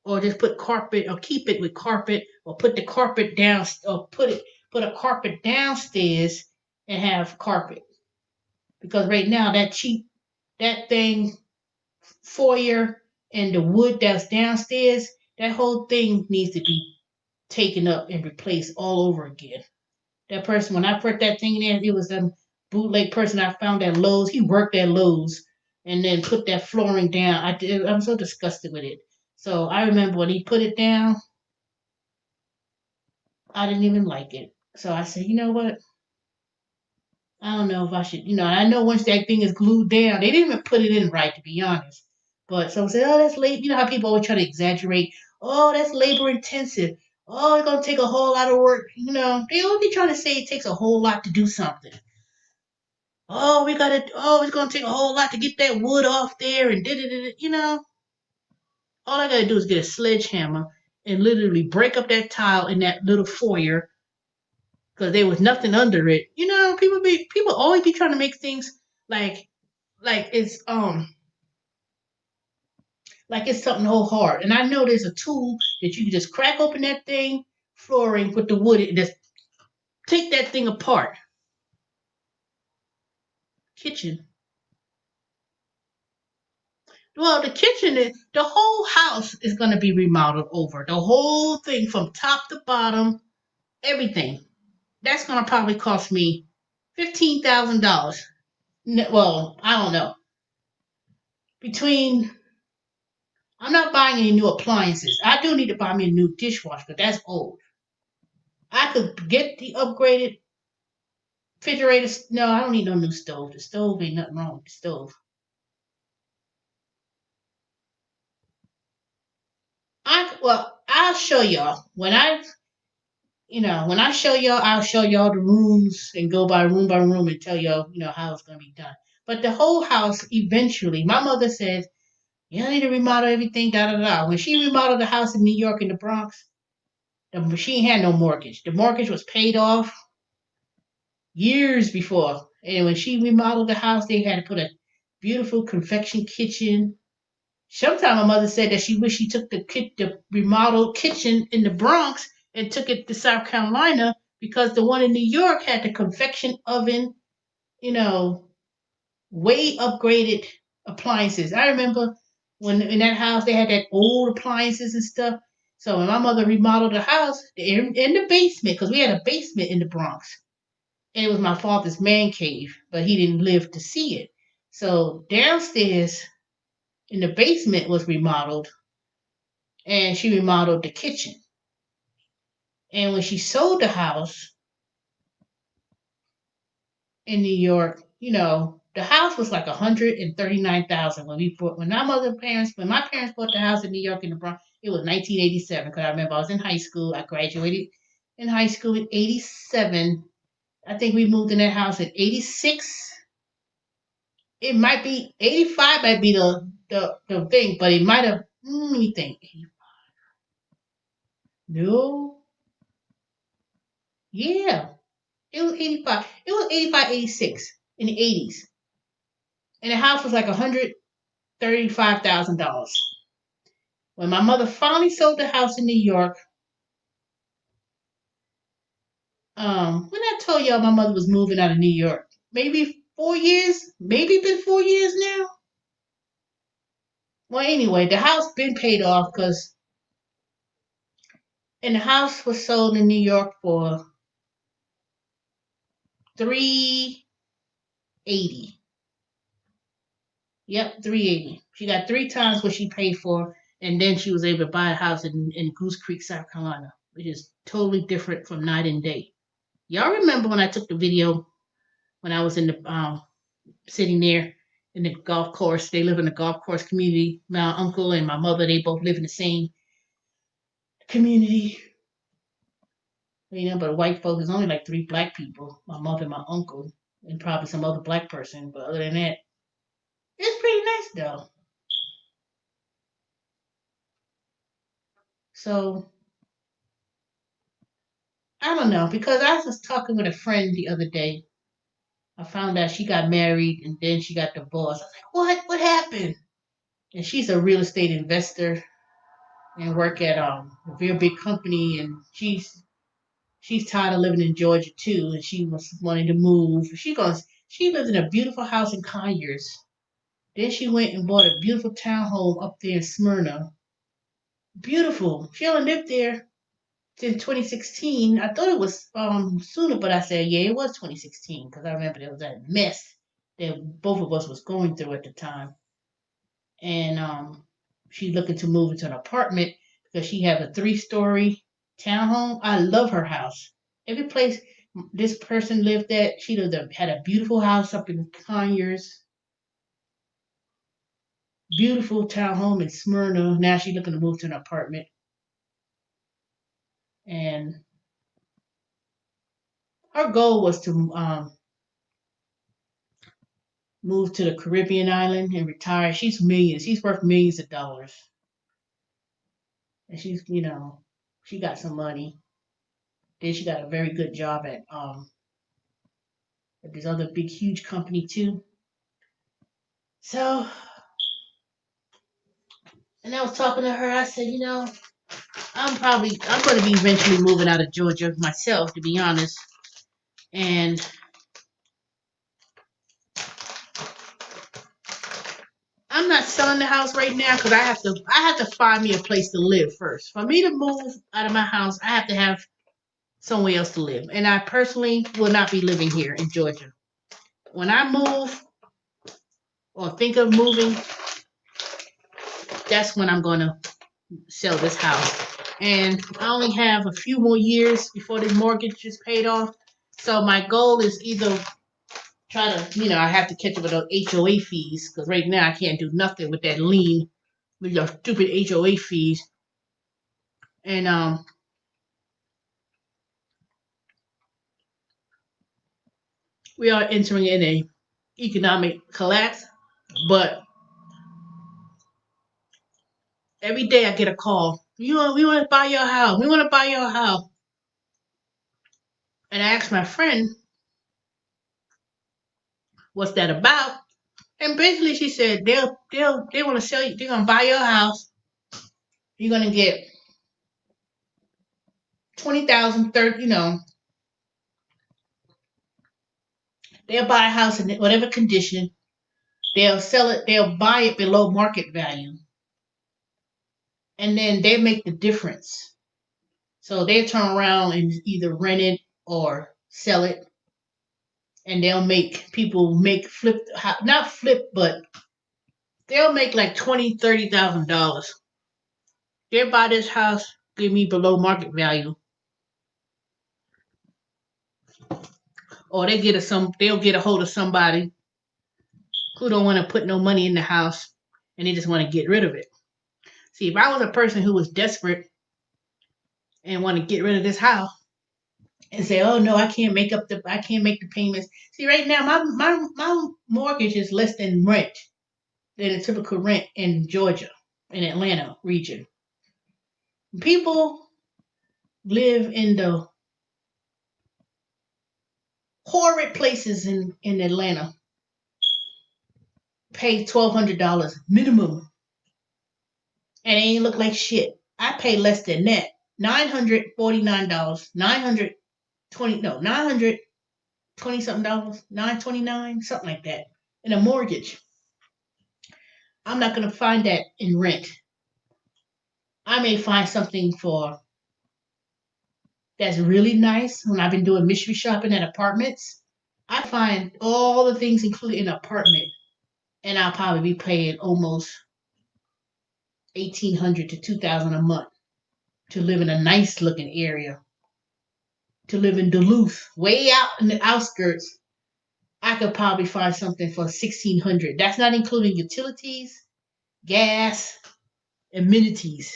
or just put carpet or keep it with carpet or put the carpet down or put a carpet downstairs and have carpet. Because right now that thing foyer and the wood that's downstairs, that whole thing needs to be taken up and replaced all over again. That person, when I put that thing in there, it was a bootleg person I found at Lowe's. He worked at Lowe's and then put that flooring down. I'm so disgusted with it. So I remember when he put it down, I didn't even like it. So I said, you know what? I don't know if I should, I know once that thing is glued down, they didn't even put it in right, to be honest. But some say, oh, that's late. You know how people always try to exaggerate. Oh, that's labor intensive. Oh, it's gonna take a whole lot of work. They always be trying to say it takes a whole lot to do something. Oh, it's gonna take a whole lot to get that wood off there and all I gotta do is get a sledgehammer and literally break up that tile in that little foyer because there was nothing under it. People always be trying to make things like like it's um like it's something whole hard. And I know there's a tool that you can just crack open that thing, flooring, put the wood in, just take that thing apart. Kitchen. Well, the kitchen is the whole house is going to be remodeled over. The whole thing from top to bottom, everything. That's going to probably cost me $15,000. Well, I don't know. Between I'm not buying any new appliances. I do need to buy me a new dishwasher, but that's old. I could get the upgraded refrigerator. No, I don't need no new stove. The stove ain't nothing wrong with the stove. I'll show y'all when I show y'all, I'll show y'all the rooms and go by room and tell y'all, how it's gonna be done. But the whole house eventually, my mother says, you need to remodel everything, da da da. When she remodeled the house in New York in the Bronx, she ain't had no mortgage. The mortgage was paid off years before. And when she remodeled the house, they had to put a beautiful confection kitchen. Sometimes my mother said that she wished she took the remodeled kitchen in the Bronx and took it to South Carolina because the one in New York had the confection oven, you know, way upgraded appliances. I remember when in that house they had that old appliances and stuff. So when my mother remodeled the house in the basement, because we had a basement in the Bronx, and it was my father's man cave, but he didn't live to see it. So downstairs in the basement was remodeled, and she remodeled the kitchen. And when she sold the house in New York, the house was like 139,000 when my parents bought the house in New York in the Bronx. It was 1987 because I remember I was in high school. I graduated in high school in '87. I think we moved in that house in '86. It might be '85. Might be the thing, but it might have. Let me think. No, yeah, it was '85. It was '85, '86 in the '80s, and the house was like $135,000. When my mother finally sold the house in New York, when I told y'all my mother was moving out of New York, maybe 4 years, maybe been 4 years now. Well, anyway, the house been paid off and the house was sold in New York for 380. Yep, 380. She got three times what she paid for, and then she was able to buy a house in Goose Creek, South Carolina, which is totally different from night and day. Y'all remember when I took the video when I was in the sitting there in the golf course? They live in the golf course community. My uncle and my mother, they both live in the same community. But white folks, there's only like three black people. My mother, my uncle, and probably some other black person. But other than that, it's pretty nice though. So I don't know because I was talking with a friend the other day. I found out she got married and then she got divorced. I was like, what? What happened? And she's a real estate investor and work at a real big company. And she's tired of living in Georgia too, and she was wanting to move. She lives in a beautiful house in Conyers. Then she went and bought a beautiful townhome up there in Smyrna. Beautiful. She only lived there since 2016. I thought it was sooner, but I said, yeah, it was 2016 because I remember there was that mess that both of us was going through at the time. And she's looking to move into an apartment because she have a 3-story townhome. I love her house. Every place this person lived at, had a beautiful house up in Conyers, beautiful townhome in Smyrna. Now she's looking to move to an apartment. And her goal was to move to the Caribbean island and retire. She's millions. She's worth millions of dollars. and she got some money. Then she got a very good job at this other big huge company too. So, and I was talking to her. I said, I'm going to be eventually moving out of Georgia myself, to be honest. And I'm not selling the house right now because I have to find me a place to live first. For me to move out of my house, I have to have somewhere else to live. And I personally will not be living here in Georgia. When I move or think of moving, that's when I'm going to sell this house. And I only have a few more years before the mortgage is paid off. So my goal is either try to, I have to catch up with those HOA fees because right now I can't do nothing with that lien, with your stupid HOA fees. And we are entering in a economic collapse. But every day I get a call. We want to buy your house. We want to buy your house. And I asked my friend, what's that about? And basically she said they want to sell you. They're gonna buy your house. You're gonna get 20,000, 30. They'll buy a house in whatever condition. They'll sell it. They'll buy it below market value, and then they make the difference. So they turn around and either rent it or sell it, and they'll make people make flip, not flip, but they'll make like $20,000, $30,000. They'll buy this house, give me below market value, or they'll get a hold of somebody who don't want to put no money in the house, and they just want to get rid of it. See, if I was a person who was desperate and want to get rid of this house and say, "Oh no, I can't make the payments." See, right now my mortgage is less than a typical rent in Georgia, in Atlanta region. People live in the horrid places in Atlanta, pay $1,200 minimum, and they ain't look like shit. I pay less than that, $949, 920 something dollars, 929, something like that, in a mortgage. I'm not gonna find that in rent. I may find something for that's really nice when I've been doing mystery shopping at apartments. I find all the things included in an apartment, and I'll probably be paying almost 1,800 to 2,000 a month to live in a nice looking area. To live in Duluth, way out in the outskirts, I could probably find something for 1,600. That's not including utilities, gas, amenities.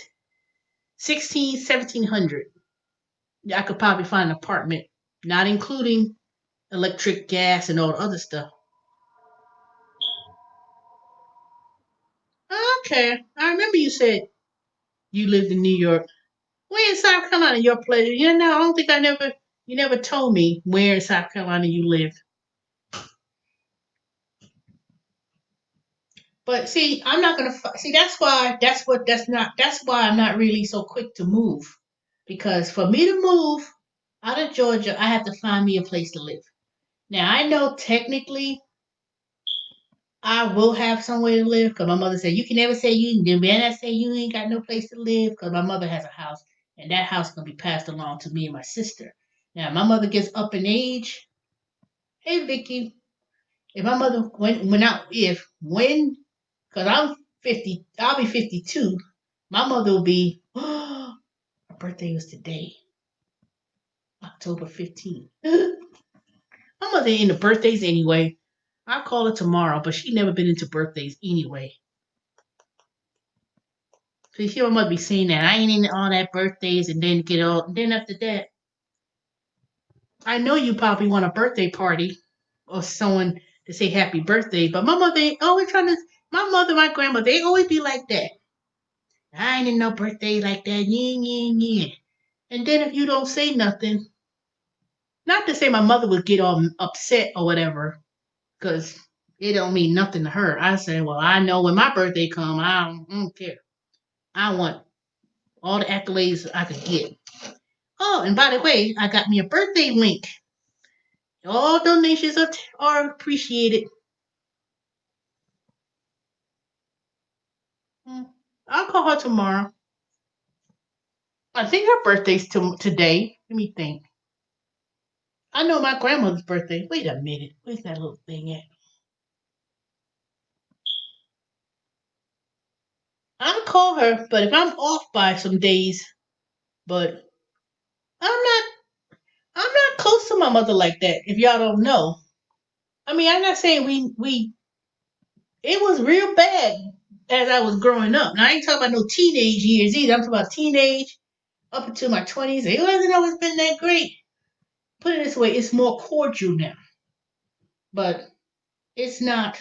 1,700. I could probably find an apartment, not including electric, gas, and all the other stuff. Okay, I remember you said you lived in New York. Where in South Carolina, your place? I don't think you never told me where in South Carolina you lived. But see, I'm not gonna see. That's why I'm not really so quick to move, because for me to move out of Georgia, I have to find me a place to live. Now I know technically I will have somewhere to live because my mother said you can never say you better not say you ain't got no place to live because my mother has a house and that house is gonna be passed along to me and my sister. Now my mother gets up in age. Hey Vicky, if my mother when I if when because I'm 50, I'll be 52. My mother will be. Her birthday was today, October 15th. My mother ain't into birthdays anyway. I'll call her tomorrow, but she never been into birthdays anyway. So you hear my mother be saying that I ain't into all that birthdays, and then after that, I know you probably want a birthday party or someone to say happy birthday, but my mother ain't always trying to. My mother, my grandmother, they always be like that. I ain't in no birthday like that. Yeah, yeah, yeah. And then if you don't say nothing, not to say my mother would get all upset or whatever, because it don't mean nothing to her. I say, well, I know when my birthday come, I don't care. I want all the accolades I could get. Oh, and by the way, I got me a birthday link. All donations are appreciated. I'll call her tomorrow. I think her birthday's today. Let me think. I know my grandmother's birthday. Wait a minute. Where's that little thing at? I'll call her, but if I'm off by some days, but I'm not I'm not close to my mother like that, if y'all don't know. I mean, I'm not saying we it was real bad as I was growing up. Now I ain't talking about no teenage years either. I'm talking about teenage up until my 20s. It hasn't always been that great. Put it this way, it's more cordial now. But it's not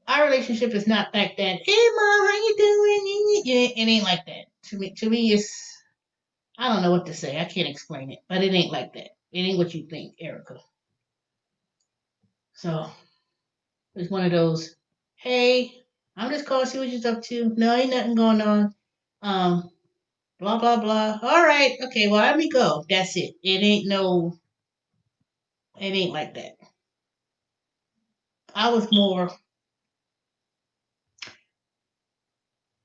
our relationship is not like that. Hey mom, how you doing? It ain't like that. To me it's I don't know what to say. I can't explain it. But it ain't like that. It ain't what you think, Erica. So it's one of those, hey, I'm just calling to see what you're up to. No, ain't nothing going on. Um, blah blah blah. All right, okay, well let me go. That's it. It ain't like that. I was more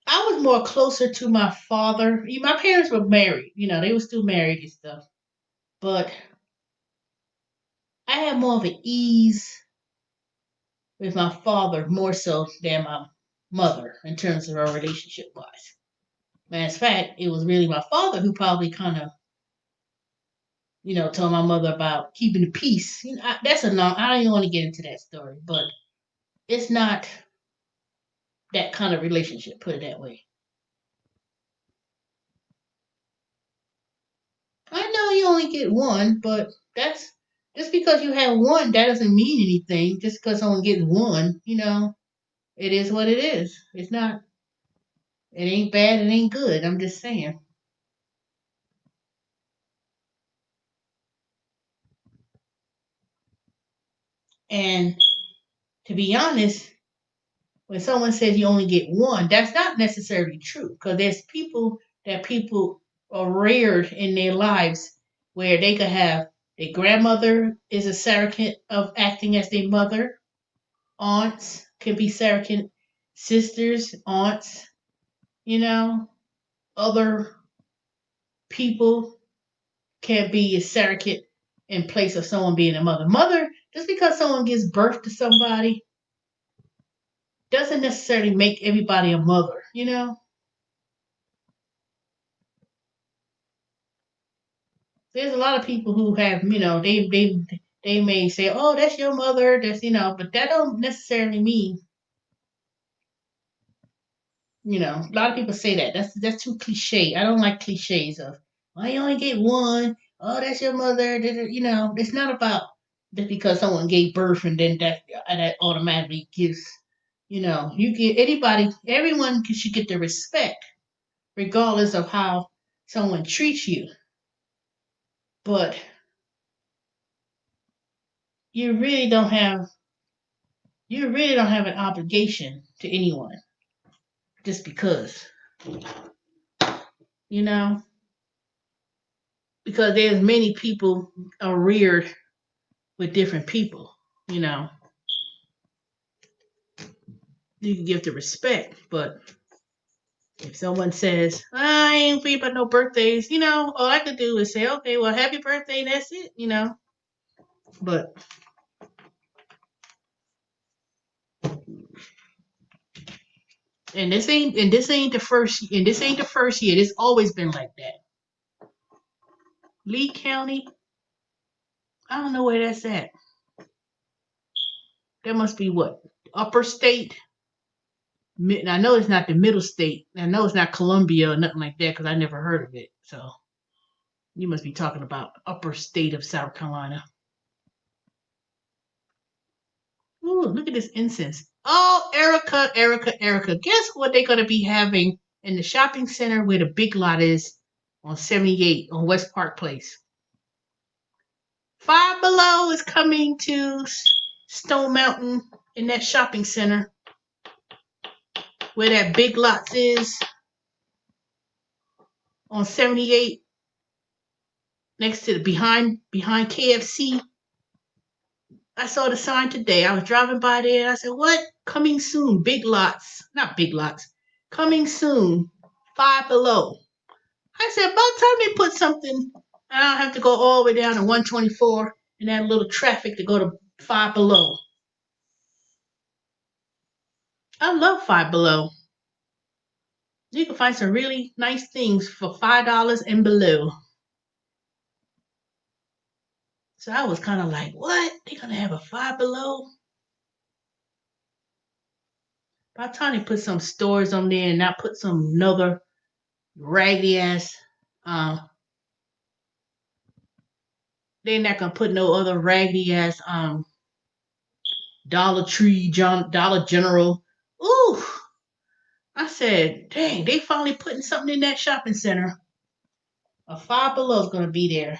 I was more closer to my father. My parents were married, they were still married and stuff. But I had more of an ease with my father more so than my mother in terms of our relationship wise. Matter of fact, it was really my father who probably kind of told my mother about keeping the peace. That's a long. I don't even want to get into that story, but it's not that kind of relationship. Put it that way. I know you only get one, but that's just because you have one, that doesn't mean anything. Just because someone gets one, it is what it is. It's not. It ain't bad. It ain't good. I'm just saying. And to be honest, when someone says you only get one, that's not necessarily true because there's people are reared in their lives where they could have their grandmother is a surrogate of acting as their mother, aunts can be surrogate sisters, aunts, you know, other people can be a surrogate in place of someone being a mother. Mother, just because someone gives birth to somebody doesn't necessarily make everybody a mother. There's a lot of people who have, they may say, "Oh, that's your mother," but that don't necessarily mean, a lot of people say that. That's too cliche. I don't like cliches of, "Oh, you only get one." Oh, that's your mother. It's not about just because someone gave birth and then that automatically gives, you get everyone should get the respect regardless of how someone treats you. But you really don't have you really don't have an obligation to anyone just because, you know, because there's many people are reared with different people, you know. You can give the respect, but if someone says, I ain't free about no birthdays, all I could do is say, okay, well, happy birthday, that's it. But this ain't the first year. It's always been like that. Lee County, I don't know where that's at. That must be what? Upper state? I know it's not the middle state. I know it's not Columbia or nothing like that because I never heard of it. So you must be talking about upper state of South Carolina. Ooh, look at this incense. Oh, Erica. Guess what they're going to be having in the shopping center where the big lot is on 78 on West Park Place? Five Below is coming to Stone Mountain in that shopping center where that big lots is on 78 next to the behind KFC. I saw the sign today. I was driving by there and I said, "What? Coming soon, big lots. Not big lots. Coming soon. Five Below." I said, about time they put something, I don't have to go all the way down to 124 and that little traffic to go to Five Below. I love Five Below. You can find some really nice things for $5 and below. So I was kind of like, what? They're going to have a Five Below? By the time they put some stores on there and not put some another raggedy ass, uh, they're not going to put no other raggedy ass Dollar Tree, Dollar General. Ooh, I said, dang, they finally putting something in that shopping center. A Five Below is going to be there.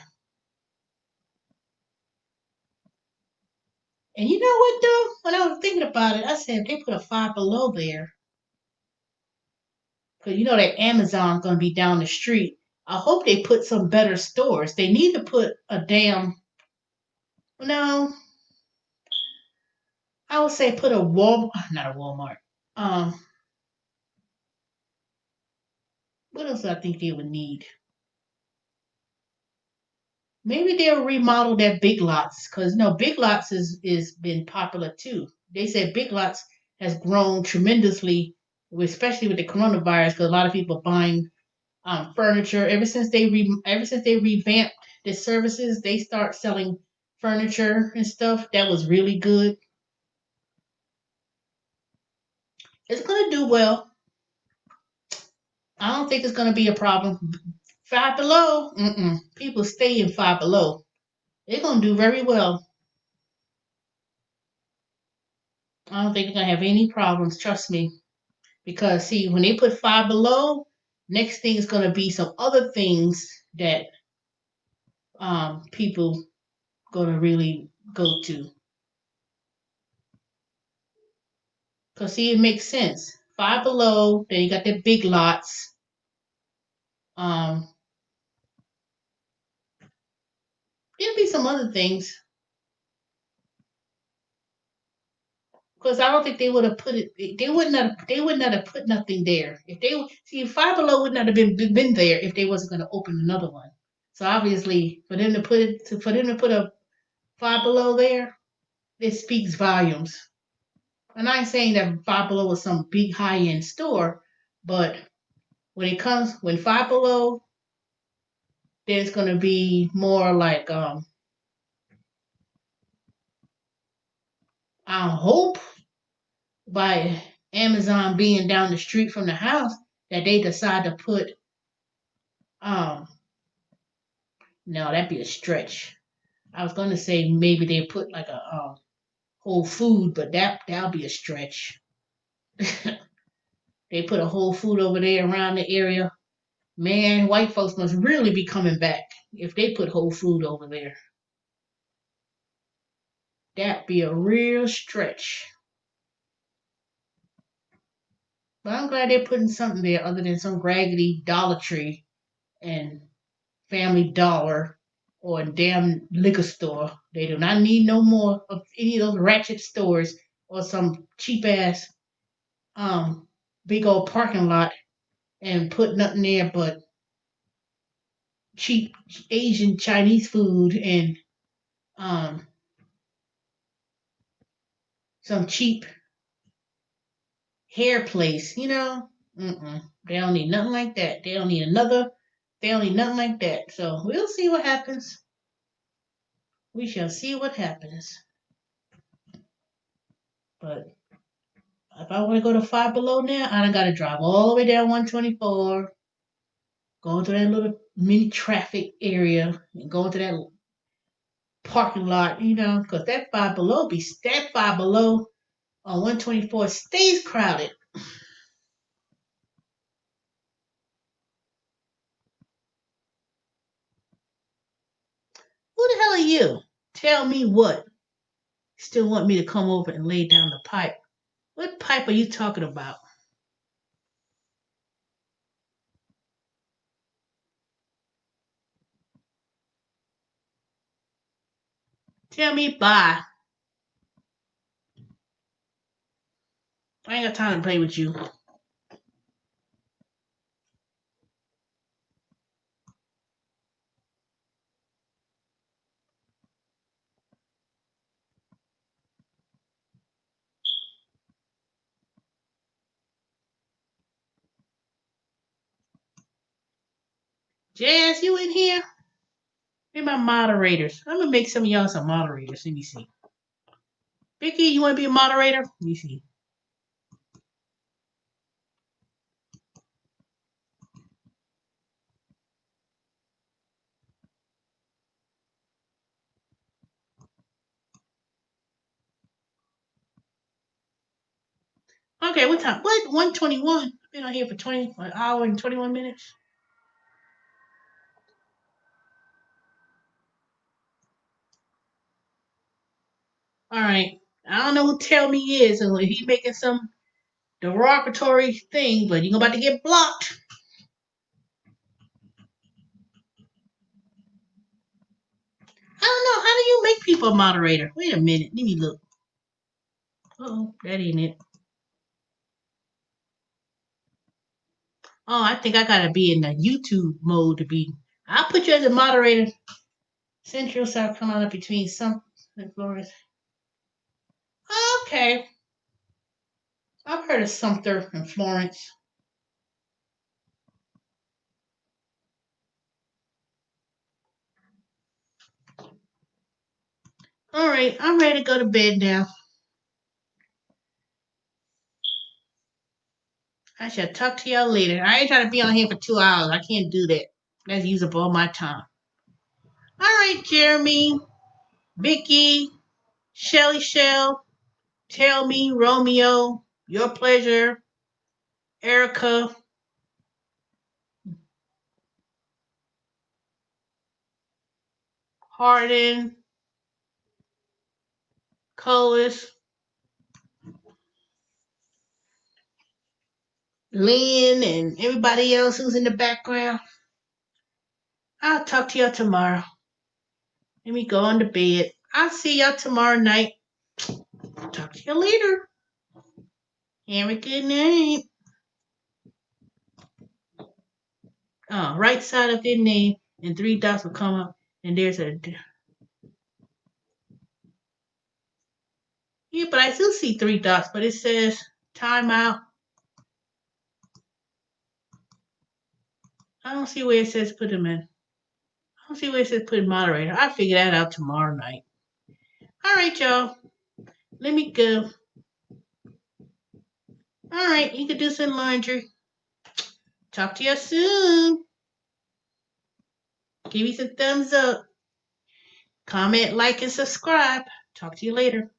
And you know what, though? When I was thinking about it, I said, if they put a Five Below there, because you know that Amazon's going to be down the street, I hope they put some better stores. They need to put a damn, no, I would say put a Walmart, not a Walmart. Um, what else do I think they would need? Maybe they'll remodel their Big Lots because no, Big Lots is been popular too. They said Big Lots has grown tremendously, especially with the coronavirus, because a lot of people are buying furniture ever since they revamped their services. They start selling furniture and stuff. That was really good. It's gonna do well. I don't think it's gonna be a problem. Five Below, people stay in Five Below. They're gonna do very well. I don't think they're gonna have any problems. Trust me. Because see, when they put Five Below, next thing is gonna be some other things that people gonna really go to. Cause see, it makes sense. Five Below, then you got the big lots. Um, there'll be some other things. Cause I don't think they would have put it. They wouldn't have. They would not have put nothing there if they see Five Below would not have been there if they wasn't gonna open another one. So obviously, for them to put a Five Below there, it speaks volumes. And I ain't saying that Five Below was some big high end store, but when Five Below, there's gonna be more like I hope by Amazon being down the street from the house that they decide to put um no, that'd be a stretch. I was gonna say maybe they put like a Whole Food, but that'll be a stretch. They put a Whole Food over there around the area. Man, white folks must really be coming back if they put Whole Food over there. That'd be a real stretch. But I'm glad they're putting something there other than some raggedy Dollar Tree and Family Dollar or a damn liquor store. They do not need no more of any of those ratchet stores or some cheap ass um big old parking lot and put nothing there but cheap Asian Chinese food and um some cheap hair place, you know? They don't need nothing like that. They don't need nothing like that. So we'll see what happens. We shall see what happens. But if I want to go to Five Below now, I don't got to drive all the way down 124, go into that little mini traffic area, and go into that parking lot, you know, because that Five Below on 124 stays crowded. Who the hell are you? Tell me what? Still want me to come over and lay down the pipe. What pipe are you talking about? Tell me bye. I ain't got time to play with you. Jazz, you in here? Where my moderators? I'm gonna make some of y'all some moderators. Let me see. Vicky, you wanna be a moderator? Let me see. Okay, what time? What? 121. Been on here for an hour and 21 minutes. All right. I don't know who Tell Me is, and he making some derogatory thing, but you about to get blocked. I don't know. How do you make people a moderator? Wait a minute. Let me look. Oh, that ain't it. Oh, I think I gotta be in the YouTube mode to be. I'll put you as a moderator. Central South Carolina between some and Florida. Okay. I've heard of Sumter and Florence. All right, I'm ready to go to bed now. I shall talk to y'all later. I ain't trying to be on here for 2 hours. I can't do that. That's using up all my time. All right, Jeremy, Vicky, Shelly Shell, Tell Me, Romeo, Your Pleasure, Erica, Harden, Colas, Lynn, and everybody else who's in the background. I'll talk to y'all tomorrow. Let me go on to bed. I'll see y'all tomorrow night. Talk to you later. Have a good night. Right side of their name, and three dots will come up, and there's a. Yeah, but I still see three dots, but it says timeout. I don't see where it says put them in. I don't see where it says put in moderator. I'll figure that out tomorrow night. All right, y'all. Let me go. All right, you can do some laundry. Talk to you soon. Give me some thumbs up. Comment, like, and subscribe. Talk to you later.